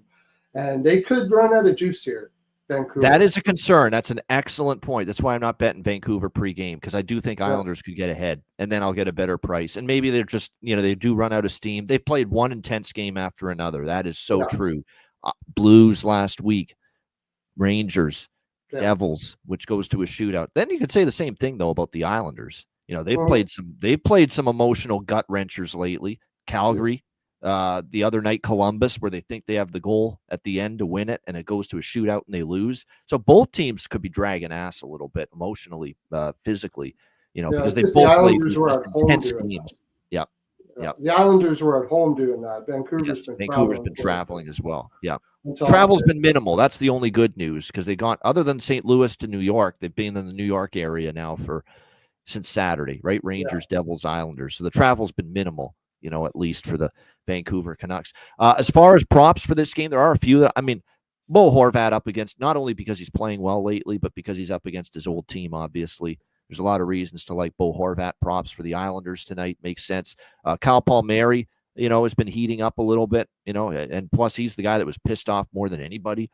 and they could run out of juice here. Vancouver. That is a concern. That's an excellent point. That's why I'm not betting Vancouver pregame, because I do think Islanders could get ahead, and then I'll get a better price. And maybe they're just, they do run out of steam. They've played one intense game after another. That is so true. Blues last week, Rangers, Devils, which goes to a shootout. Then you could say the same thing though about the Islanders. They've played some emotional gut wrenchers lately. Calgary. The other night, Columbus, where they think they have the goal at the end to win it, and it goes to a shootout and they lose. So both teams could be dragging ass a little bit emotionally, physically, because they both played intense games. Yeah. The Islanders were at home doing that. Vancouver's been traveling as well. Yeah. Travel's been minimal. That's the only good news, because they got, other than St. Louis to New York, they've been in the New York area now since Saturday, right? Rangers, Devils, Islanders. So the travel's been minimal, at least for the Vancouver Canucks. As far as props for this game, there are a few that, Bo Horvat up against, not only because he's playing well lately, but because he's up against his old team, obviously. There's a lot of reasons to like Bo Horvat props for the Islanders tonight. Makes sense. Kyle Palmieri, has been heating up a little bit, and plus he's the guy that was pissed off more than anybody,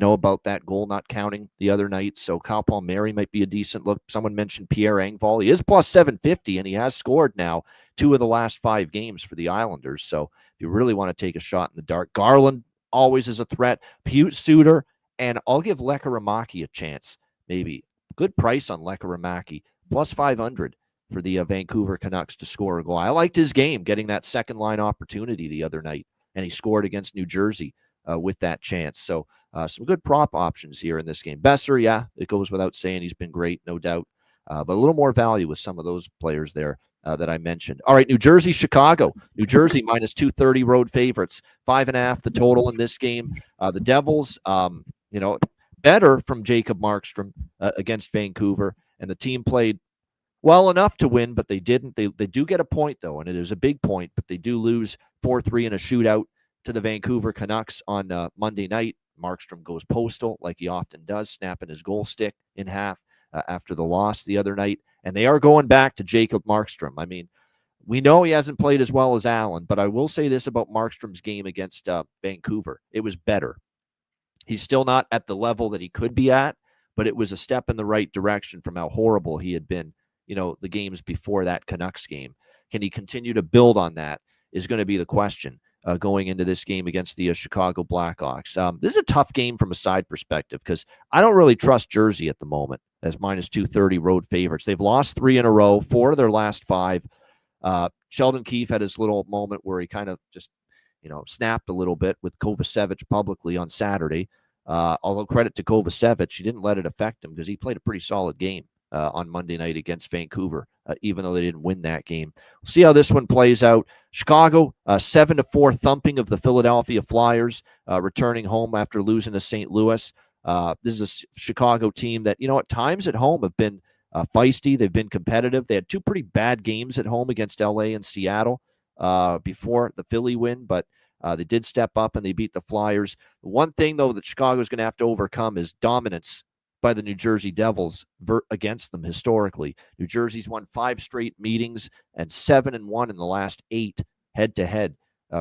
about that goal not counting the other night. So Kyle Palmieri might be a decent look. Someone mentioned Pierre Engvall. He is plus 750, and he has scored now 2 of the last 5 games for the Islanders. So if you really want to take a shot in the dark, Garland always is a threat. Suter, and I'll give Lekaramaki a chance, maybe. Good price on Lekaramaki, plus 500 for the Vancouver Canucks to score a goal. I liked his game, getting that second line opportunity the other night, and he scored against New Jersey with that chance. So some good prop options here in this game. Besser, it goes without saying, he's been great, no doubt, but a little more value with some of those players there that I mentioned. All right, New Jersey, Chicago. New Jersey minus 230 road favorites, 5.5 the total in this game. The Devils, better from Jacob Markstrom against Vancouver, and the team played well enough to win, but they didn't. They do get a point, though, and it is a big point, but they do lose 4-3 in a shootout to the Vancouver Canucks on Monday night. Markstrom goes postal like he often does, snapping his goal stick in half after the loss the other night. And they are going back to Jacob Markstrom. I mean, we know he hasn't played as well as Allen, but I will say this about Markstrom's game against Vancouver. It was better. He's still not at the level that he could be at, but it was a step in the right direction from how horrible he had been, the games before that Canucks game. Can he continue to build on that is going to be the question going into this game against the Chicago Blackhawks. This is a tough game from a side perspective because I don't really trust Jersey at the moment as minus 230 road favorites. They've lost 3 in a row, 4 of their last 5. Sheldon Keefe had his little moment where he kind of just snapped a little bit with Kovacevic publicly on Saturday. Although credit to Kovacevic, he didn't let it affect him because he played a pretty solid game on Monday night against Vancouver, even though they didn't win that game. We'll see how this one plays out. Chicago, 7-4 thumping of the Philadelphia Flyers, returning home after losing to St. Louis. This is a Chicago team that, at times at home have been feisty. They've been competitive. They had 2 pretty bad games at home against LA and Seattle before the Philly win, but they did step up and they beat the Flyers. The one thing, though, that Chicago is going to have to overcome is dominance by the New Jersey Devils against them historically. New Jersey's won 5 straight meetings and 7-1 in the last 8 head-to-head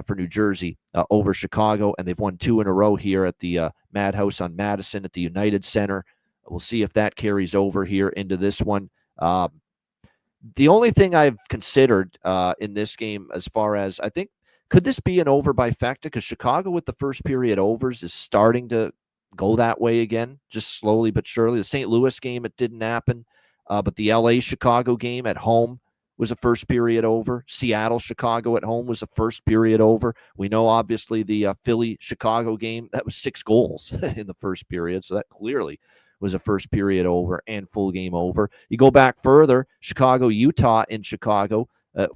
for New Jersey over Chicago, and they've won 2 in a row here at the Madhouse on Madison at the United Center. We'll see if that carries over here into this one. The only thing I've considered in this game as far as, I think, could this be an over by Fecta? Because Chicago with the first period overs is starting to go that way again, just slowly but surely. The St. Louis game, it didn't happen. But the LA-Chicago game at home was a first period over. Seattle-Chicago at home was a first period over. We know, obviously, the Philly-Chicago game, that was 6 goals in the first period. So that clearly was a first period over and full game over. You go back further, Chicago-Utah in Chicago,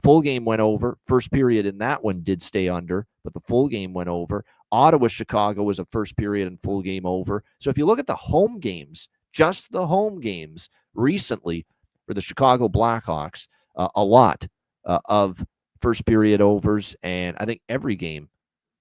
full game went over. First period in that one did stay under, but the full game went over. Ottawa-Chicago was a first period and full game over. So if you look at the home games, just the home games recently for the Chicago Blackhawks, a lot of first period overs, and I think every game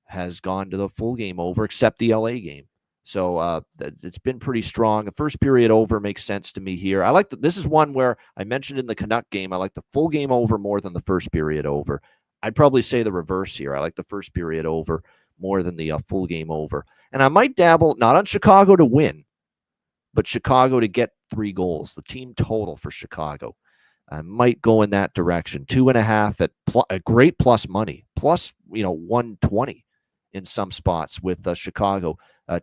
has gone to the full game over except the LA game. So it's been pretty strong. The first period over makes sense to me here. I like this is one where I mentioned in the Canuck game, I like the full game over more than the first period over. I'd probably say the reverse here. I like the first period over more than the full game over. And I might dabble, not on Chicago to win, but Chicago to get 3 goals, the team total for Chicago. I might go in that direction. 2.5 at a great plus money, plus 120 in some spots with Chicago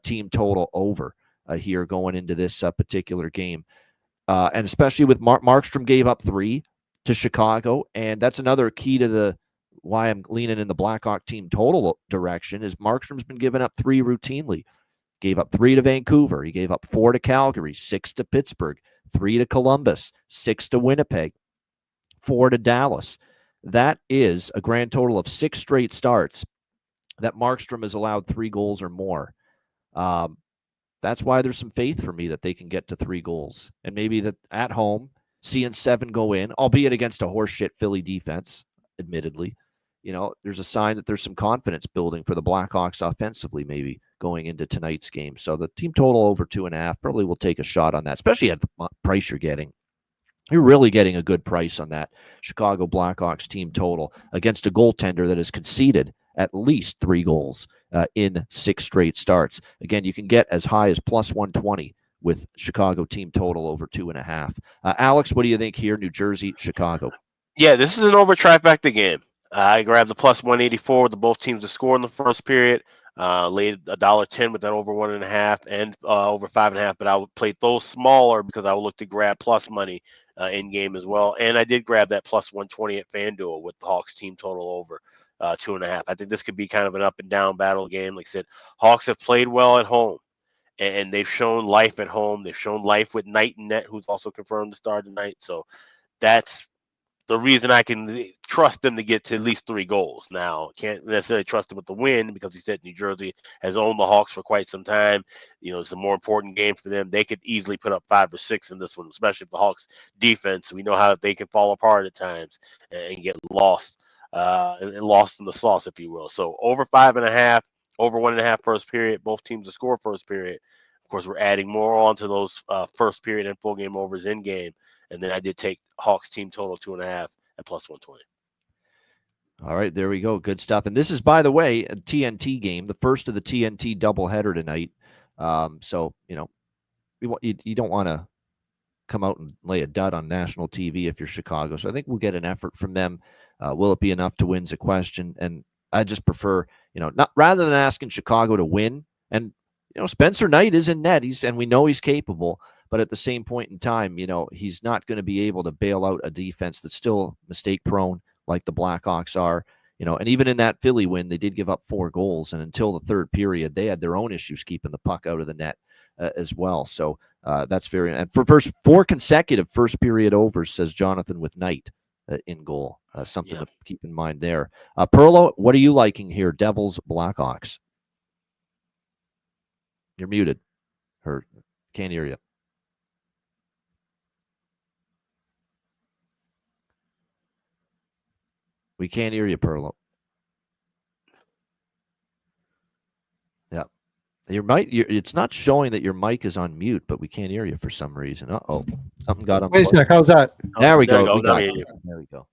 team total over here going into this particular game, and especially with Markstrom gave up 3 to Chicago, and that's another key to why I'm leaning in the Blackhawk team total direction is Markstrom's been giving up 3 routinely. Gave up 3 to Vancouver. He gave up 4 to Calgary, 6 to Pittsburgh, 3 to Columbus, 6 to Winnipeg, 4 to Dallas. That is a grand total of 6 straight starts that Markstrom has allowed 3 goals or more. That's why there's some faith for me that they can get to 3 goals. And maybe that at home, seeing 7 go in, albeit against a horseshit Philly defense, admittedly. There's a sign that there's some confidence building for the Blackhawks offensively, maybe going into tonight's game. So the team total over 2.5 probably will take a shot on that, especially at the price you're getting. You're really getting a good price on that Chicago Blackhawks team total against a goaltender that has conceded at least 3 goals in 6 straight starts. Again, you can get as high as plus 120 with Chicago team total over 2.5. Alex, what do you think here? New Jersey, Chicago. Yeah, this is an over trifecta game. I grabbed the plus 184 with the both teams to score in the first period. Laid $1.10 with that over 1.5 and over 5.5, but I would play those smaller because I would look to grab plus money in game as well. And I did grab that plus 120 at FanDuel with the Hawks team total over 2.5. I think this could be kind of an up and down battle game. Like I said, Hawks have played well at home, and they've shown life at home. They've shown life with Knight and Net, who's also confirmed to start tonight. So that's the reason I can trust them to get to at least 3 goals. Now, can't necessarily trust them with the win because he said New Jersey has owned the Hawks for quite some time. It's a more important game for them. They could easily put up 5 or 6 in this one, especially if the Hawks defense. We know how they can fall apart at times and get lost and lost in the sauce, if you will. So over 5.5, over 1.5 first period. Both teams to score first period. Of course, we're adding more on to those first period and full game overs in game. And then I did take Hawks team total 2.5 at plus 120. All right, there we go. Good stuff. And this is, by the way, a TNT game, the first of the TNT doubleheader tonight. So, you don't want to come out and lay a dud on national TV if you're Chicago. So I think we'll get an effort from them. Will it be enough to win's a question? And I just prefer, not rather than asking Chicago to win. And, Spencer Knight is in net. And we know he's capable. But at the same point in time, he's not going to be able to bail out a defense that's still mistake prone, like the Blackhawks are, and even in that Philly win, they did give up 4 goals. And until the third period, they had their own issues keeping the puck out of the net as well. So that's and for 4 consecutive first period overs, says Jonathan, with Knight in goal. Something to keep in mind there. Perlo, what are you liking here? Devils, Blackhawks. You're muted. Can't hear you. We can't hear you, Perlo. Yeah. Your mic, it's not showing that your mic is on mute, but we can't hear you for some reason. Uh-oh. Something got on. Wait a sec. How's that? There we go. There we go.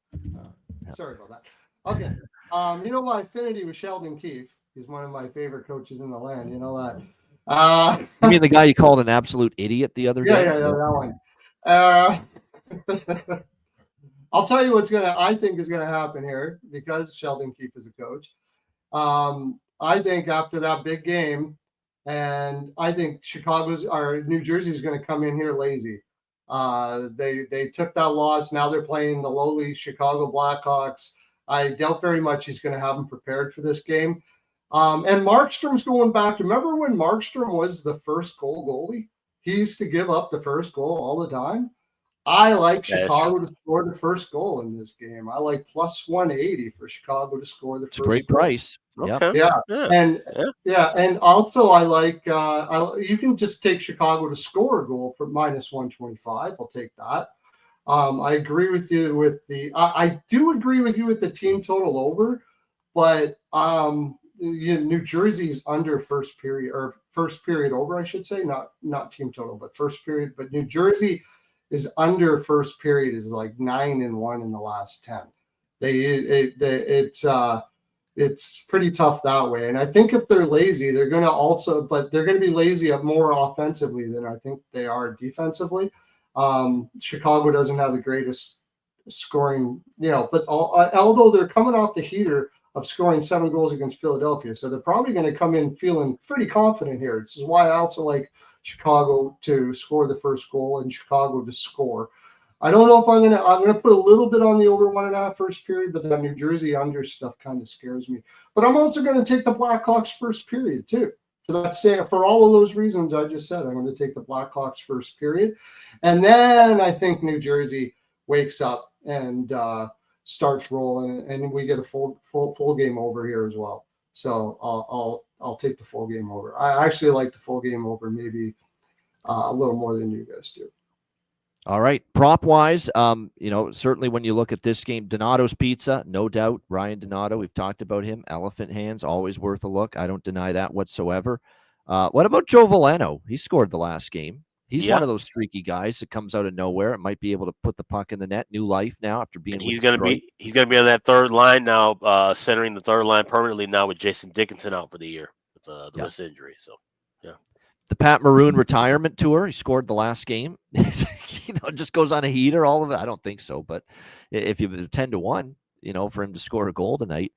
Sorry about that. Okay. My affinity with Sheldon Keefe. He's one of my favorite coaches in the land. You know that. You mean the guy you called an absolute idiot the other day? Yeah, that one. I'll tell you I think is gonna happen here, because Sheldon Keefe is a coach. I think after that big game, and I think New Jersey is going to come in here lazy. They took that loss. Now they're playing the lowly Chicago Blackhawks. I doubt very much he's going to have them prepared for this game. And Markstrom's going back. Remember when Markstrom was the first goal goalie? He used to give up the first goal all the time. I like Chicago to score the first goal in this game. I like plus 180 for Chicago to score the first goal. It's a great price. Okay. Yeah. And also I like you can just take Chicago to score a goal for minus 125. I'll take that. I agree with you with I do agree with you with the team total over, but New Jersey's under first period over, I should say, not team total, but first period. But New Jersey is under first period is like 9-1 in the last 10. It's pretty tough that way. And I think if they're lazy, they're going to be lazy more offensively than I think they are defensively. Chicago doesn't have the greatest scoring, but although they're coming off the heater of scoring 7 goals against Philadelphia, so they're probably going to come in feeling pretty confident here. This is why I also like Chicago to score the first goal and Chicago to score. I don't know if I'm going to put a little bit on the over 1.5 first period, but that New Jersey under stuff kind of scares me. But I'm also going to take the Blackhawks first period too. So for all of those reasons I just said, I'm going to take the Blackhawks first period. And then I think New Jersey wakes up and starts rolling, and we get a full game over here as well. So I'll take the full game over. I actually like the full game over, maybe a little more than you guys do. All right. Prop wise, certainly when you look at this game, Donato's Pizza, no doubt. Ryan Donato, we've talked about him. Elephant hands, always worth a look. I don't deny that whatsoever. What about Joe Veleno? He scored the last game. He's one of those streaky guys that comes out of nowhere and might be able to put the puck in the net. New life now after being. He's going to be on that third line now, centering the third line permanently now with Jason Dickinson out for the year with the wrist injury. So, yeah. The Pat Maroon retirement tour. He scored the last game. Just goes on a heater. All of it. I don't think so, but if you 10-1, for him to score a goal tonight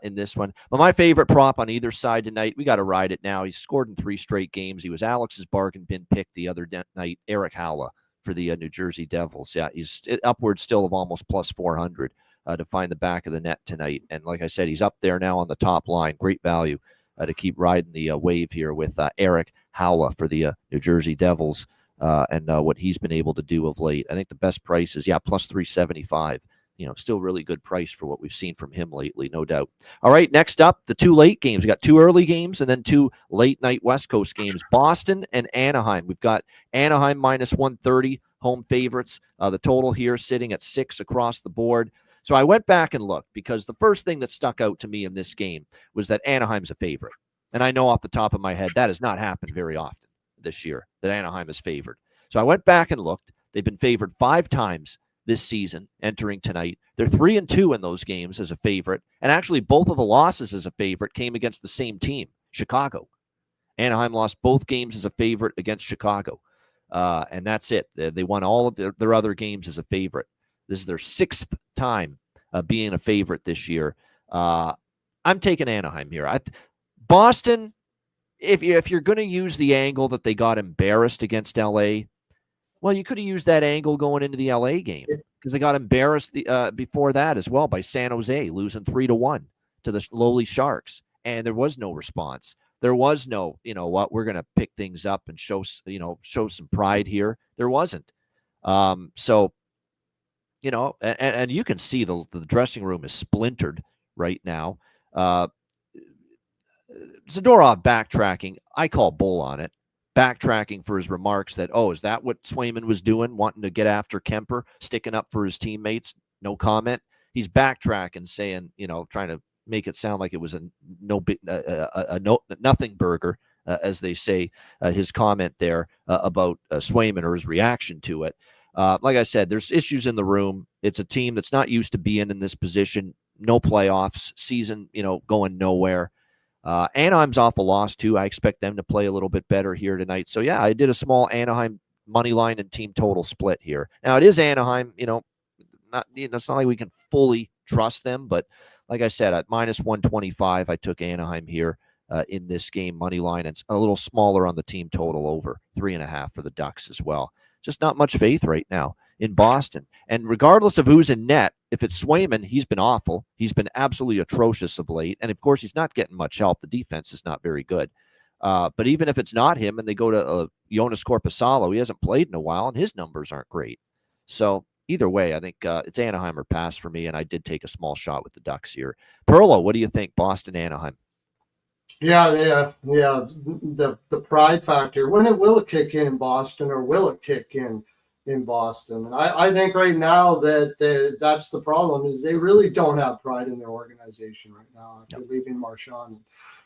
in this one. But my favorite prop on either side tonight, we got to ride it now. He's scored in 3 straight games. He was Alex's bargain bin pick the other night. Eric Howla for the New Jersey Devils. Yeah, he's upwards still of almost plus 400 to find the back of the net tonight. And like I said, he's up there now on the top line. Great value to keep riding the wave here with Eric Howla for the New Jersey Devils and what he's been able to do of late. I think the best price is, plus 375. Still really good price for what we've seen from him lately, no doubt. All right, next up, the 2 late games. We got 2 early games and then 2 late night West Coast games. Boston and Anaheim. We've got Anaheim minus 130, home favorites. The total here sitting at 6 across the board. So I went back and looked because the first thing that stuck out to me in this game was that Anaheim's a favorite. And I know off the top of my head that has not happened very often this year that Anaheim is favored. So I went back and looked. They've been favored 5 times this season entering tonight. They're 3-2 in those games as a favorite. And actually, both of the losses as a favorite came against the same team, Chicago. Anaheim lost both games as a favorite against Chicago. And that's it. They won all of their other games as a favorite. This is their 6th time being a favorite this year. I'm taking Anaheim here. Boston, if you're going to use the angle that they got embarrassed against LA, well, you could have used that angle going into the LA game because they got embarrassed before that as well by San Jose, losing 3-1 to the lowly Sharks. And there was no response. There was no, we're going to pick things up and show some pride here. There wasn't. So, and you can see the dressing room is splintered right now. Zadorov backtracking. I call bull on it. Backtracking for his remarks that, is that what Swayman was doing, wanting to get after Kemper, sticking up for his teammates? No comment. He's backtracking, saying, trying to make it sound like it was a nothing burger, as they say, his comment there about Swayman or his reaction to it. Like I said, there's issues in the room. It's a team that's not used to being in this position. No playoffs, season, going nowhere. Anaheim's off a loss too. I expect them to play a little bit better here tonight. So yeah, I did a small Anaheim money line and team total split here. Now it is Anaheim, it's not like we can fully trust them, but like I said, at -125, I took Anaheim here in this game money line. It's a little smaller on the team total, over 3.5 for the Ducks as well. Just not much faith right now in Boston. And regardless of who's in net, if it's Swayman, he's been awful. He's been absolutely atrocious of late. And of course, he's not getting much help. The defense is not very good. But even if it's not him and they go to Jonas Korpisalo, he hasn't played in a while and his numbers aren't great. So either way, I think it's Anaheim or pass for me. And I did take a small shot with the Ducks here. Perlo, what do you think? Boston, Anaheim. Yeah. The pride factor. Will it kick in Boston, or will it kick in Boston? And I think right now that's the problem, is they really don't have pride in their organization right now after leaving Marchand, and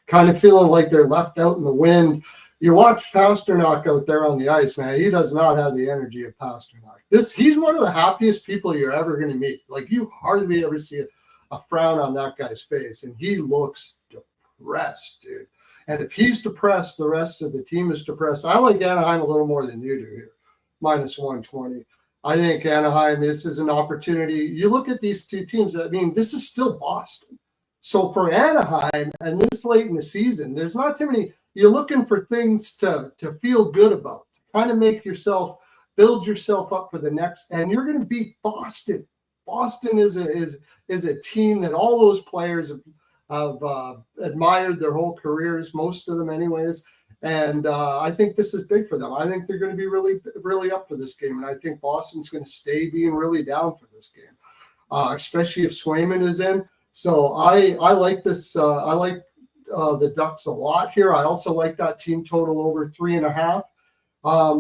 kind of feeling like they're left out in the wind. You watch Pasternak out there on the ice, man. He does not have the energy of Pasternak. He's one of the happiest people you're ever going to meet. Like, you hardly ever see a frown on that guy's face, and he looks depressed, dude. And if he's depressed, the rest of the team is depressed. I like Anaheim a little more than you do here, -120. I think Anaheim, this is an opportunity. You look at these two teams, this is still Boston. So for Anaheim, and this late in the season, there's not too many. You're looking for things to feel good about, to kind of build yourself up for the next, and you're going to beat Boston. Boston is a team that all those players have admired their whole careers, most of them anyways. And I think this is big for them. I think they're going to be really, really up for this game. And I think Boston's going to stay being really down for this game, especially if Swayman is in. So I like this. I like the Ducks a lot here. I also like that team total over 3.5.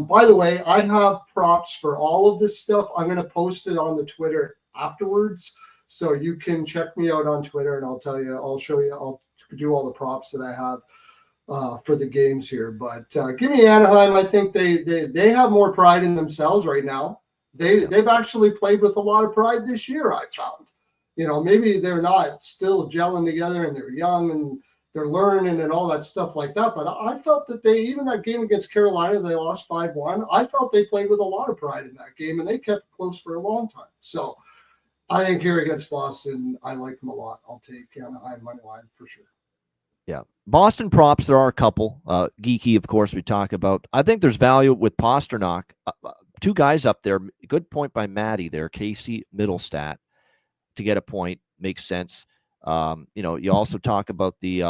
By the way, I have props for all of this stuff. I'm going to post it on the Twitter afterwards. So you can check me out on Twitter, and I'll show you, I'll do all the props that I have for the games here. But give me Anaheim. I think they have more pride in themselves right now. They've actually played with a lot of pride this year, I found. Maybe they're not still gelling together and they're young and they're learning and all that stuff like that. But I felt that even that game against Carolina, they lost 5-1. I felt they played with a lot of pride in that game, and they kept it close for a long time. So I think here against Boston, I like them a lot. I'll take Anaheim money line for sure. Yeah. Boston props, there are a couple. Geeky, of course, we talk about. I think there's value with Pasternak. 2 guys up there. Good point by Maddie there. Casey Middlestat to get a point. Makes sense. You also talk about he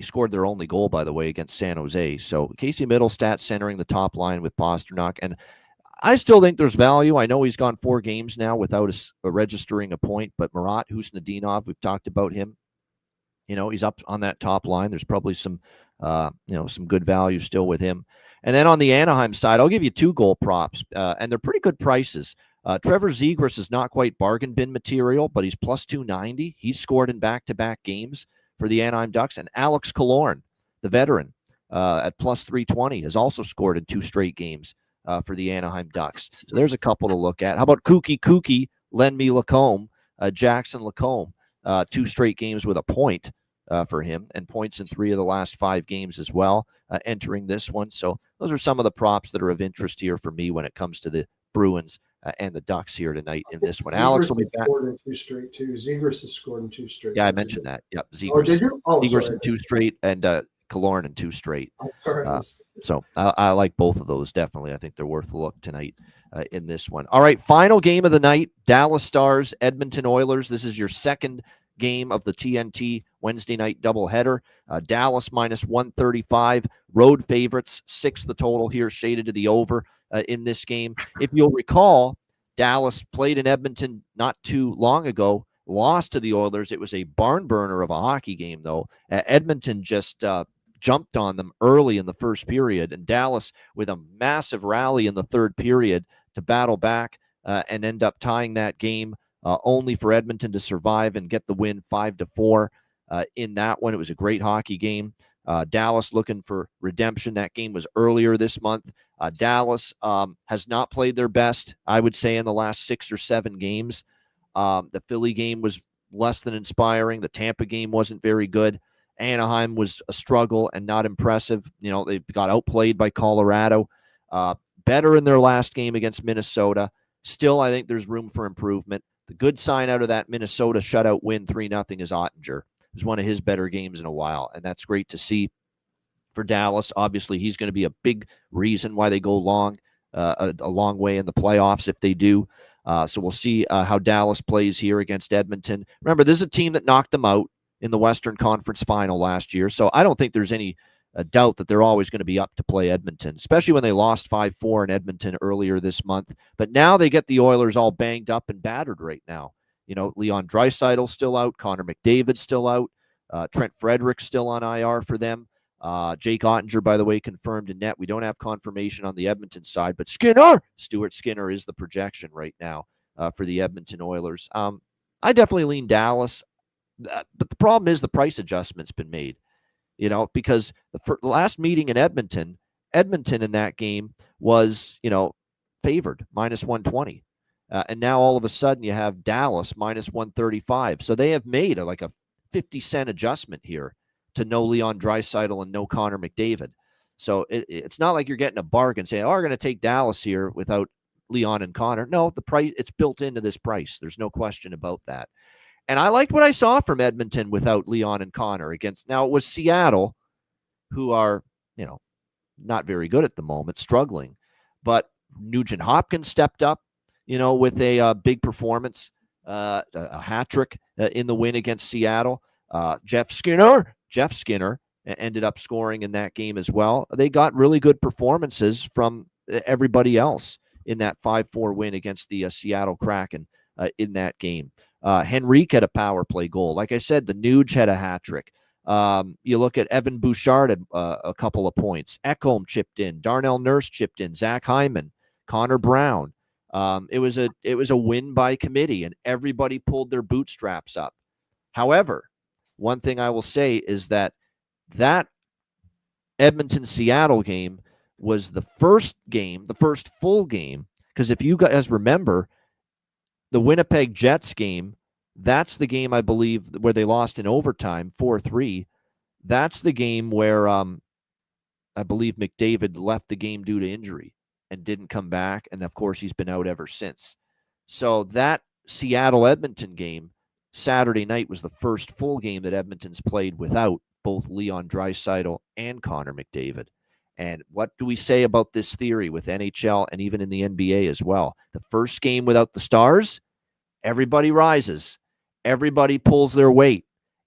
scored their only goal, by the way, against San Jose. So Casey Middlestat centering the top line with Pasternak. And I still think there's value. I know he's gone 4 games now without registering a point, but Marat Husnudinov, we've talked about him. He's up on that top line. There's probably some good value still with him. And then on the Anaheim side, I'll give you 2 goal props, and they're pretty good prices. Trevor Zegras is not quite bargain bin material, but he's plus 290. He's scored in back-to-back games for the Anaheim Ducks. And Alex Killorn, the veteran, at plus 320, has also scored in 2 straight games for the Anaheim Ducks. So there's a couple to look at. How about Kookie Lenmi Lacombe, Jackson Lacombe, 2 straight games with a point for him, and points in 3 of the last 5 games as well, entering this one. So those are some of the props that are of interest here for me when it comes to the Bruins and the Ducks here tonight in this one. Alex will be back. Scored in 2 straight too. Zegras has scored in 2 straight. Yeah, I mentioned that. Yep, Zegras. Oh, did you? Oh, Zegras sorry. in 2 straight, and Killorn in 2 straight. I'm sorry. So I like both of those, definitely. I think they're worth a look tonight in this one. All right, final game of the night, Dallas Stars, Edmonton Oilers. This is your second game of the TNT Wednesday night doubleheader. Dallas minus 135, road favorites, 6 the total here, shaded to the over in this game. If you'll recall, Dallas played in Edmonton not too long ago, lost to the Oilers. It was a barn burner of a hockey game, though. Edmonton just jumped on them early in the first period, and Dallas with a massive rally in the third period to battle back and end up tying that game, only for Edmonton to survive and get the win 5-4 in that one. It was a great hockey game. Dallas looking for redemption. That game was earlier this month. Dallas has not played their best, I would say, in the last 6 or 7 games. The Philly game was less than inspiring. The Tampa game wasn't very good. Anaheim was a struggle and not impressive. You know, they got outplayed by Colorado. Better in their last game against Minnesota. Still, I think there's room for improvement. The good sign out of that Minnesota shutout win 3-0 is Ottinger. It was one of his better games in a while, and that's great to see for Dallas. Obviously, he's going to be a big reason why they go a long way in the playoffs if they do. So we'll see how Dallas plays here against Edmonton. Remember, this is a team that knocked them out in the Western Conference Final last year, so I don't think there's any doubt that they're always going to be up to play Edmonton, especially when they lost 5-4 in Edmonton earlier this month. But now they get the Oilers all banged up and battered right now. You know, Leon Draisaitl's still out. Connor McDavid's still out. Trent Frederick's still on IR for them. Jake Ottinger, by the way, confirmed in net. We don't have confirmation on the Edmonton side, but Stuart Skinner is the projection right now for the Edmonton Oilers. I definitely lean Dallas, but the problem is the price adjustment's been made. You know, because the last meeting in Edmonton in that game was, you know, favored minus 120. And now all of a sudden you have Dallas minus 135. So they have made a 50-cent adjustment here to no Leon Draisaitl and no Connor McDavid. So it's not like you're getting a bargain saying, oh, we're going to take Dallas here without Leon and Connor. No, the price, it's built into this price. There's no question about that. And I liked what I saw from Edmonton without Leon and Connor against. Now, it was Seattle, who are, you know, not very good at the moment, struggling. But Nugent Hopkins stepped up, you know, with a big performance, a hat trick in the win against Seattle. Jeff Skinner ended up scoring in that game as well. They got really good performances from everybody else in that 5-4 win against the Seattle Kraken in that game. Henrique had a power play goal. Like I said, the Nuge had a hat trick. You look at Evan Bouchard had a couple of points. Ekholm chipped in. Darnell Nurse chipped in. Zach Hyman, Connor Brown. It was a win by committee, and everybody pulled their bootstraps up. However, one thing I will say is that Edmonton-Seattle game was the first full game, because if you guys remember, the Winnipeg Jets game, that's the game, I believe, where they lost in overtime, 4-3. That's the game where I believe McDavid left the game due to injury and didn't come back. And, of course, he's been out ever since. So that Seattle-Edmonton game, Saturday night, was the first full game that Edmonton's played without both Leon Draisaitl and Connor McDavid. And what do we say about this theory with NHL and even in the NBA as well? The first game without the Stars, everybody rises. Everybody pulls their weight.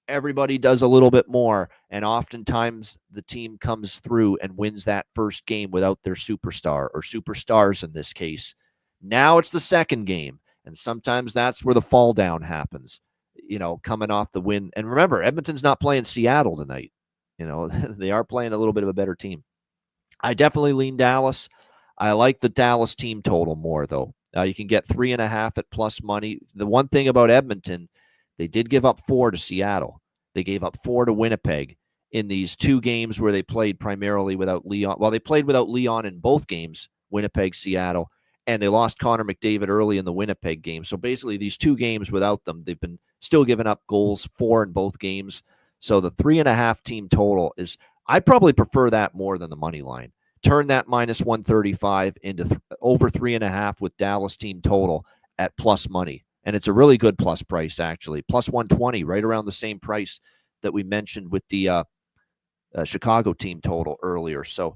Everybody does a little bit more. And oftentimes the team comes through and wins that first game without their superstar, or superstars in this case. Now it's the second game. And sometimes that's where the fall down happens, you know, coming off the win. And remember, Edmonton's not playing Seattle tonight. You know, they are playing a little bit of a better team. I definitely lean Dallas. I like the Dallas team total more, though. You can get 3.5 at plus money. The one thing about Edmonton, they did give up 4 to Seattle. They gave up 4 to Winnipeg in these 2 games where they played primarily without Leon. Well, they played without Leon in both games, Winnipeg, Seattle, and they lost Connor McDavid early in the Winnipeg game. So basically these 2 games without them, they've been still giving up goals, 4 in both games. So the 3.5 team total is, I probably prefer that more than the money line. Turn that minus 135 into over 3.5 with Dallas team total at plus money. And it's a really good plus price, actually. Plus 120, right around the same price that we mentioned with the Chicago team total earlier. So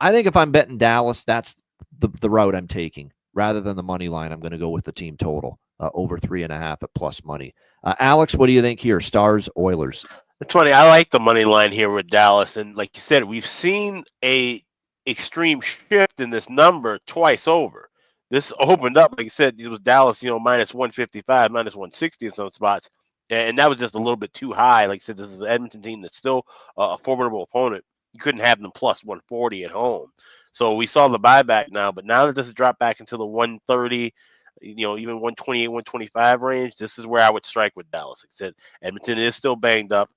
I think if I'm betting Dallas, that's the route I'm taking. Rather than the money line, I'm going to go with the team total over 3.5 at plus money. Alex, what do you think here? Stars, Oilers. It's funny. I like the money line here with Dallas, and like you said, we've seen a extreme shift in this number twice over. This opened up, like you said, it was Dallas, minus 155, minus 160 in some spots, and that was just a little bit too high. Like I said, this is the Edmonton team that's still a formidable opponent. You couldn't have them plus 140 at home. So we saw the buyback now, but now that this has dropped back into the 130, even 128, 125 range, this is where I would strike with Dallas. Like I said, Edmonton is still banged up.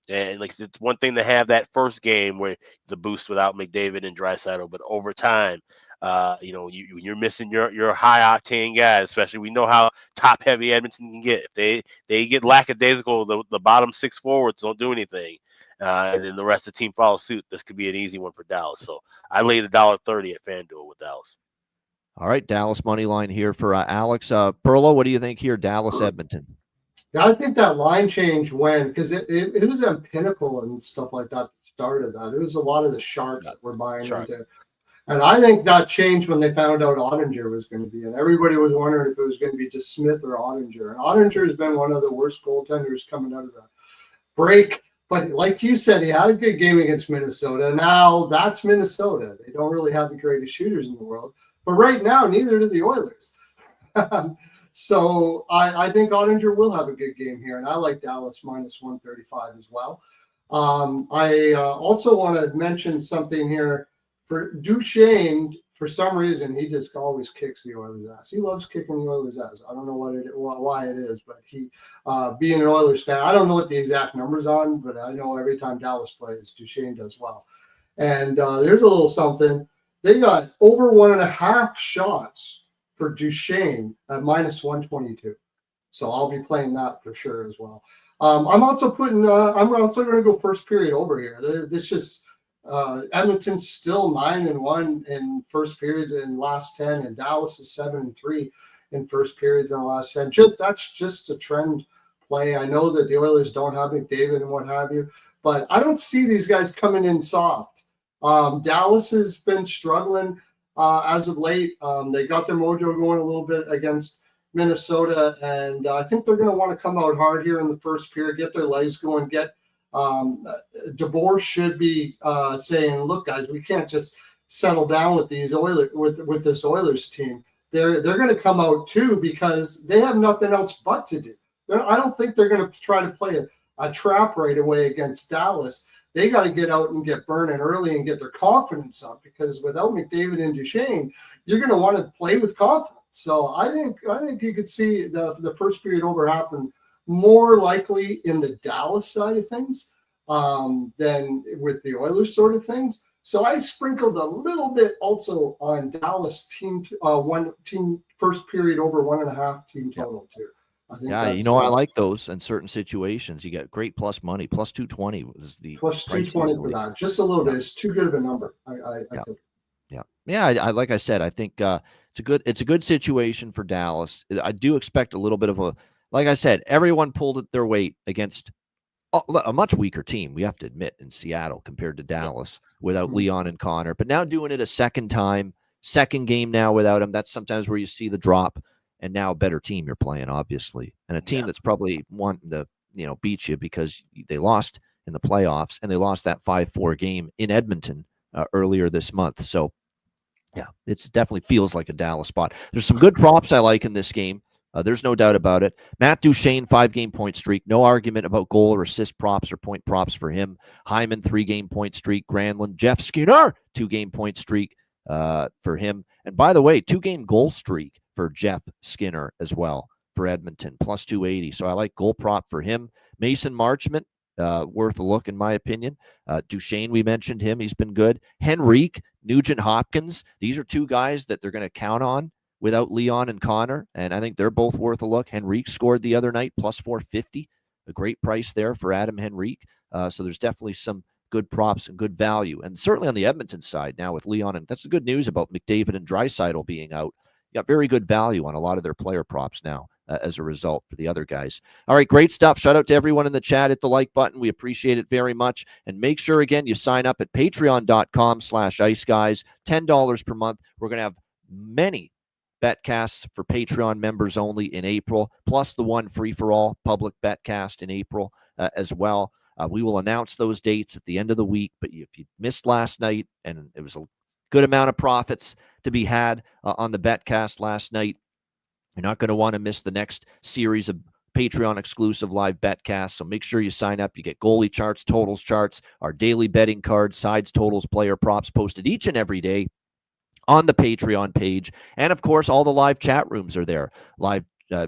And like it's one thing to have that first game where the boost without McDavid and Draisaitl, but over time, you're missing your high octane guys. Especially we know how top heavy Edmonton can get. If they get lackadaisical, the bottom 6 forwards don't do anything, and then the rest of the team follows suit. This could be an easy one for Dallas. So I lay the $1.30 at FanDuel with Dallas. All right, Dallas money line here for Alex. Perlo, what do you think here? Dallas, Edmonton. Yeah, I think that line change because it was on Pinnacle and stuff like that started that. It was a lot of the Sharks that were buying into. And I think that changed when they found out Ottinger was going to be in. Everybody was wondering if it was going to be just Smith or Ottinger. And Ottinger has been one of the worst goaltenders coming out of the break. But like you said, he had a good game against Minnesota. Now that's Minnesota. They don't really have the greatest shooters in the world. But right now, neither do the Oilers. So I think Ottinger will have a good game here, and I like Dallas minus 135 as well. I also want to mention something here for Duchesne. For some reason, he just always kicks the Oilers' ass. He loves kicking the Oilers' ass. I don't know why it is, but he, being an Oilers fan, I don't know what the exact numbers on, but I know every time Dallas plays, Duchesne does well. And there's a little something. They got over 1.5 shots for Duchesne at minus 122. So I'll be playing that for sure as well. I'm also going to go first period over here. This just Edmonton's still 9-1 in first periods in last 10, and Dallas is 7-3 in first periods in the last 10. That's just a trend play. I know that the Oilers don't have McDavid and what have you, but I don't see these guys coming in soft. Dallas has been struggling as of late. They got their mojo going a little bit against Minnesota, and I think they're going to want to come out hard here in the first period, get their legs going, DeBoer should be saying, look, guys, we can't just settle down with these with this Oilers team. They're going to come out too because they have nothing else but to do. I don't think they're going to try to play a trap right away against Dallas. They got to get out and get burning early and get their confidence up, because without McDavid and Duchesne, you're going to want to play with confidence. So I think you could see the first period over happen more likely in the Dallas side of things than with the Oilers sort of things. So I sprinkled a little bit also on Dallas team first period over 1.5 team total too. I think I like those in certain situations. You get great plus money. Plus 220 was the plus 220 for that. Just a little bit. It's too good of a number. I think. Yeah. I like I said, I think it's a good situation for Dallas. I do expect a little bit of like I said, everyone pulled at their weight against a much weaker team, we have to admit, in Seattle compared to Dallas without Leon and Connor. But now doing it a second time, second game now without him, that's sometimes where you see the drop. And now a better team you're playing, obviously, and a team that's probably wanting to, beat you because they lost in the playoffs and they lost that 5-4 game in Edmonton earlier this month. So, yeah, it definitely feels like a Dallas spot. There's some good props I like in this game. There's no doubt about it. Matt Duchesne, 5-game point streak. No argument about goal or assist props or point props for him. Hyman, 3-game point streak. Granlund, Jeff Skinner, 2-game point streak for him. And by the way, 2-game goal streak for Jeff Skinner as well for Edmonton, plus 280. So I like goal prop for him. Mason Marchment, worth a look, in my opinion. Duchesne, we mentioned him. He's been good. Henrique, Nugent Hopkins. These are two guys that they're going to count on without Leon and Connor, and I think they're both worth a look. Henrique scored the other night, plus 450. A great price there for Adam Henrique. So there's definitely some good props and good value. And certainly on the Edmonton side now with Leon, and that's the good news about McDavid and Draisaitl being out. You got very good value on a lot of their player props now as a result for the other guys. All right, great stuff. Shout out to everyone in the chat. Hit the like button. We appreciate it very much. And make sure, again, you sign up at patreon.com/iceguys, $10 per month. We're going to have many betcasts for Patreon members only in April, plus the one free-for-all public betcast in April as well. We will announce those dates at the end of the week, but if you missed last night, and it was a good amount of profits to be had on the betcast last night, you're not going to want to miss the next series of Patreon-exclusive live betcasts, so make sure you sign up. You get goalie charts, totals charts, our daily betting cards, sides, totals, player props posted each and every day on the Patreon page. And of course, all the live chat rooms are there. Live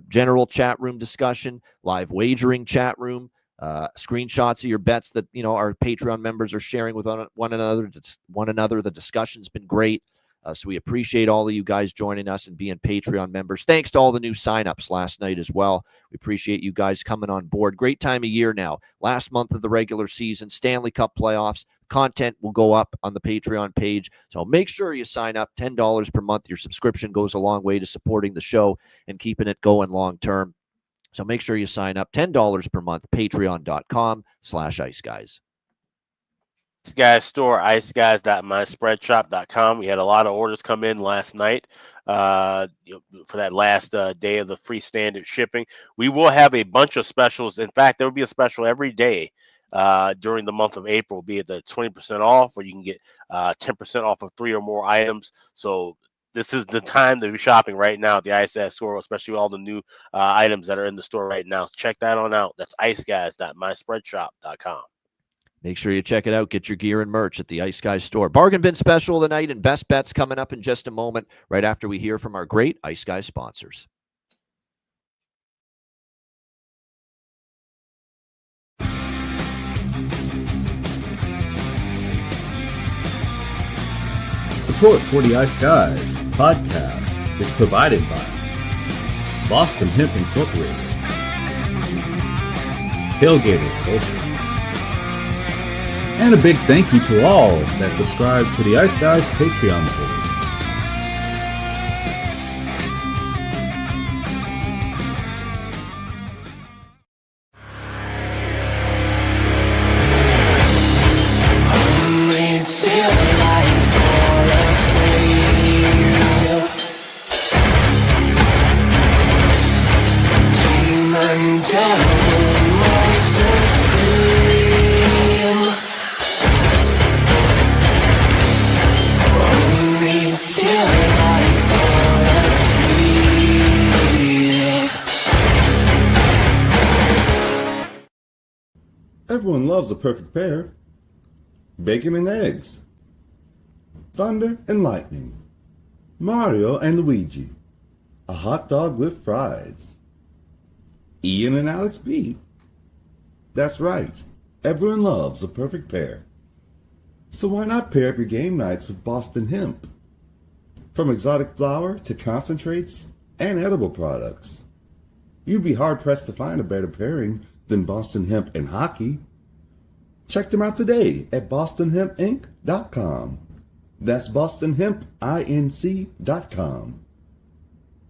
general chat room discussion, live wagering chat room, screenshots of your bets that, our Patreon members are sharing with one another. The discussion's been great. So we appreciate all of you guys joining us and being Patreon members. Thanks to all the new signups last night as well. We appreciate you guys coming on board. Great time of year now. Last month of the regular season, Stanley Cup playoffs. Content will go up on the Patreon page. So make sure you sign up. $10 per month. Your subscription goes a long way to supporting the show and keeping it going long term. So make sure you sign up. $10 per month. Patreon.com/iceguys. Guys store, iceguys.myspreadshop.com. We had a lot of orders come in last night for that last day of the free standard shipping. We will have a bunch of specials. In fact, there will be a special every day during the month of April, be it the 20% off, or you can get 10% off of 3 or more items. So this is the time to be shopping right now at the Ice Guys store, especially with all the new items that are in the store right now. Check that on out. That's iceguys.myspreadshop.com. Make sure you check it out. Get your gear and merch at the Ice Guys store. Bargain bin special of the night and best bets coming up in just a moment, right after we hear from our great Ice Guys sponsors. Support for the Ice Guys podcast is provided by Boston Hemp Incorporated, Tailgaters Social, and a big thank you to all that subscribe to the Ice Guys Patreon page. Everyone loves a perfect pair. Bacon and eggs. Thunder and lightning. Mario and Luigi. A hot dog with fries. Ian and Alex B. That's right. Everyone loves a perfect pair. So why not pair up your game nights with Boston Hemp? From exotic flower to concentrates and edible products. You'd be hard-pressed to find a better pairing than Boston Hemp and hockey. Check them out today at bostonhempinc.com. That's bostonhempinc.com.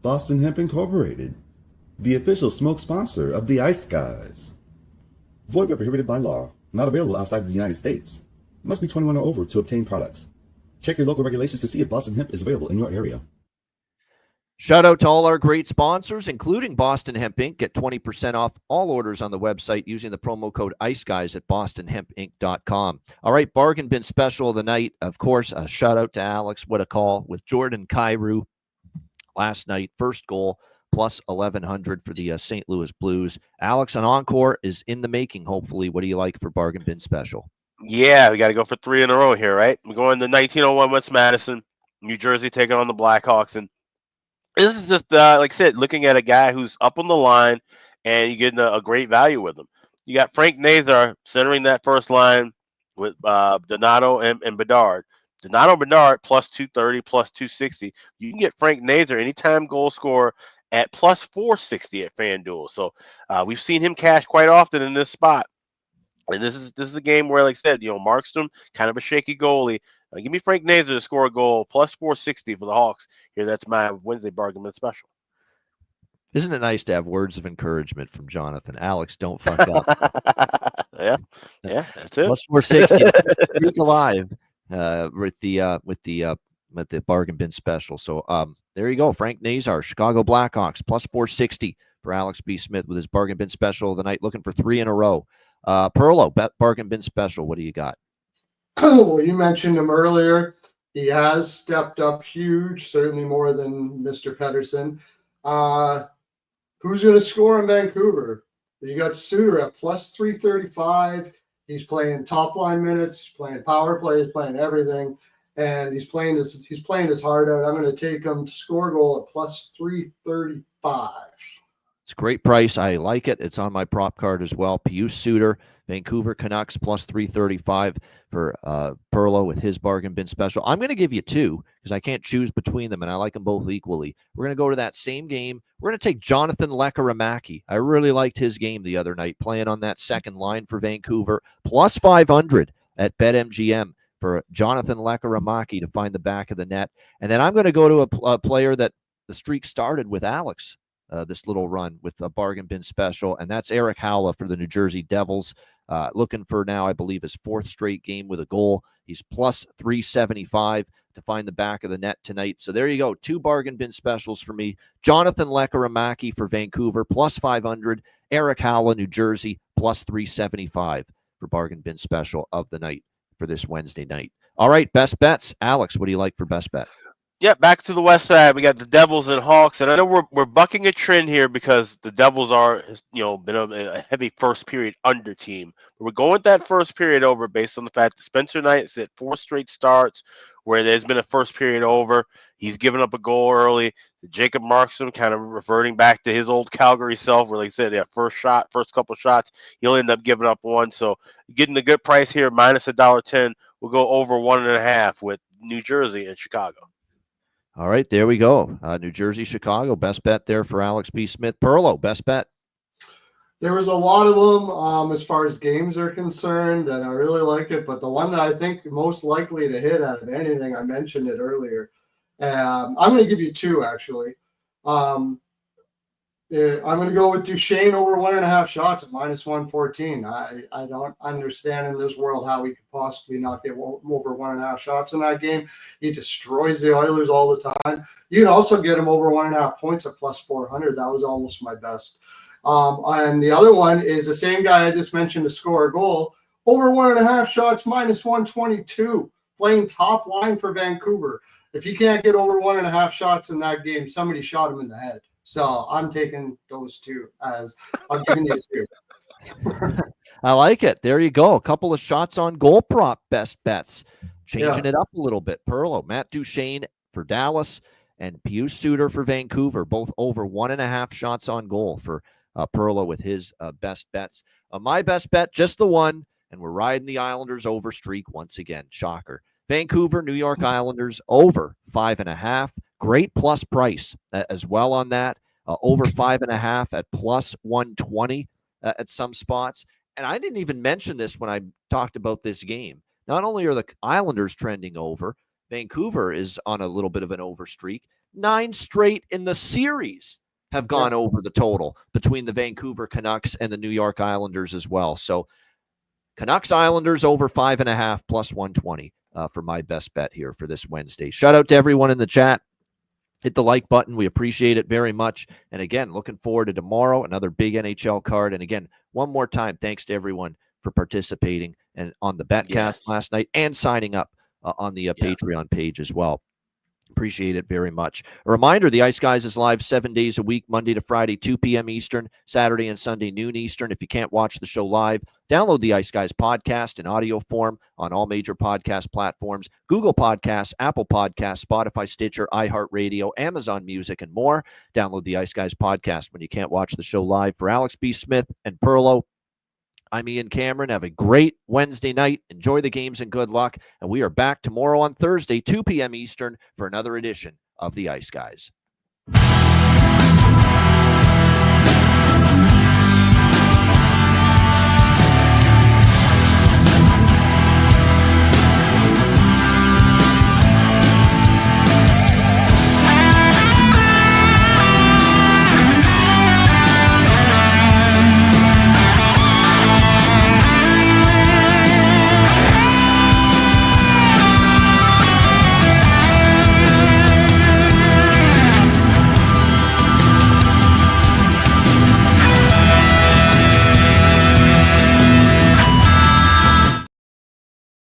Boston Hemp Incorporated, the official smoke sponsor of the Ice Guys. Void where prohibited by law. Not available outside of the United States. Must be 21 or over to obtain products. Check your local regulations to see if Boston Hemp is available in your area. Shout out to all our great sponsors, including Boston Hemp Inc. Get 20% off all orders on the website using the promo code ICEGUYS at bostonhempinc.com. All right, bargain bin special of the night. Of course, a shout out to Alex. What a call with Jordan Kyrou last night. First goal, plus 1,100 for the St. Louis Blues. Alex, an encore is in the making, hopefully. What do you like for bargain bin special? Yeah, we got to go for 3 in a row here, right? We're going to 1901 West Madison, New Jersey, taking on the Blackhawks. And this is just, like I said, looking at a guy who's up on the line, and you're getting a great value with him. You got Frank Nazar centering that first line with Donato and Bedard. Donato Bedard plus 230, plus 260. You can get Frank Nazar anytime goal scorer at plus 460 at FanDuel. So we've seen him cash quite often in this spot. And this is a game where, like I said, Markstrom, kind of a shaky goalie. Give me Frank Nazar to score a goal, plus 460 for the Hawks. Here, that's my Wednesday bargain bin special. Isn't it nice to have words of encouragement from Jonathan? Alex, don't fuck up. yeah, that's it. Plus 460, streak alive with the bargain bin special. So there you go, Frank Nazar, Chicago Blackhawks, plus 460 for Alex B. Smith with his bargain bin special of the night, looking for 3 in a row. Perlo, bargain bin special. What do you got? Well, you mentioned him earlier. He has stepped up huge, certainly more than Mr. Pedersen. Who's going to score in Vancouver? You got Suter at plus 335. He's playing top line minutes, he's playing power play, he's playing everything, and he's playing his heart out. I'm going to take him to score a goal at plus 335. It's a great price. I like it. It's on my prop card as well. Pius Suter, Vancouver Canucks, plus 335 for Perlo with his bargain bin special. I'm going to give you 2 because I can't choose between them, and I like them both equally. We're going to go to that same game. We're going to take Jonathan Lekkerimäki. I really liked his game the other night, playing on that second line for Vancouver, plus 500 at BetMGM for Jonathan Lekkerimäki to find the back of the net. And then I'm going to go to a player that the streak started with Alex. This little run with a bargain bin special, and that's Eric Howla for the New Jersey Devils. Looking for now, I believe, his 4th straight game with a goal. He's plus 375 to find the back of the net tonight. So there you go. 2 bargain bin specials for me. Jonathan Lekkerimäki for Vancouver, plus 500. Eric Howla, New Jersey, plus 375 for bargain bin special of the night for this Wednesday night. All right, best bets. Alex, what do you like for best bet? Yeah, back to the West Side. We got the Devils and Hawks, and I know we're bucking a trend here because the Devils are, been a heavy first period under team. But we're going with that first period over based on the fact that Spencer Knight's at 4 straight starts where there's been a first period over. He's given up a goal early. Jacob Markstrom kind of reverting back to his old Calgary self, where, like I said, that first couple shots, he'll end up giving up one. So getting a good price here, minus $1.10. We'll go over 1.5 with New Jersey and Chicago. All right, there we go. New Jersey, Chicago, best bet there for Alex B. Smith. Perlo, best bet. There was a lot of them as far as games are concerned, and I really like it. But the one that I think most likely to hit out of anything, I mentioned it earlier. I'm going to give you 2, actually. I'm going to go with Duchesne over 1.5 shots at minus 114. I don't understand in this world how we could possibly not get over 1.5 shots in that game. He destroys the Oilers all the time. You can also get him over 1.5 points at plus 400. That was almost my best. And the other one is the same guy I just mentioned to score a goal. Over 1.5 shots, minus 122. Playing top line for Vancouver. If you can't get over 1.5 shots in that game, somebody shot him in the head. So I'm taking those 2 as I'm giving you 2. I like it. There you go. A couple of shots on goal prop best bets. Changing it up a little bit. Perlo, Matt Duchesne for Dallas and Pius Suter for Vancouver, both over 1.5 shots on goal for Perlo with his best bets. My best bet, just the one, and we're riding the Islanders over streak once again. Shocker. Vancouver, New York Islanders over 5.5. Great plus price as well on that. Over 5.5 at plus 120 at some spots. And I didn't even mention this when I talked about this game. Not only are the Islanders trending over, Vancouver is on a little bit of an over streak. 9 straight in the series have gone over the total between the Vancouver Canucks and the New York Islanders as well. So Canucks Islanders over 5.5 plus 120 for my best bet here for this Wednesday. Shout out to everyone in the chat. Hit the like button. We appreciate it very much. And again, looking forward to tomorrow, another big NHL card. And again, one more time, thanks to everyone for participating and on the Betcast last night and signing up on the Patreon page as well. Appreciate it very much. A reminder, the Ice Guys is live 7 days a week, Monday to Friday, 2 p.m. Eastern, Saturday and Sunday, noon Eastern. If you can't watch the show live, download the Ice Guys podcast in audio form on all major podcast platforms, Google Podcasts, Apple Podcasts, Spotify, Stitcher, iHeartRadio, Amazon Music, and more. Download the Ice Guys podcast when you can't watch the show live. For Alex B. Smith and Perlo, I'm Ian Cameron. Have a great Wednesday night. Enjoy the games and good luck. And we are back tomorrow on Thursday, 2 p.m. Eastern, for another edition of the Ice Guys.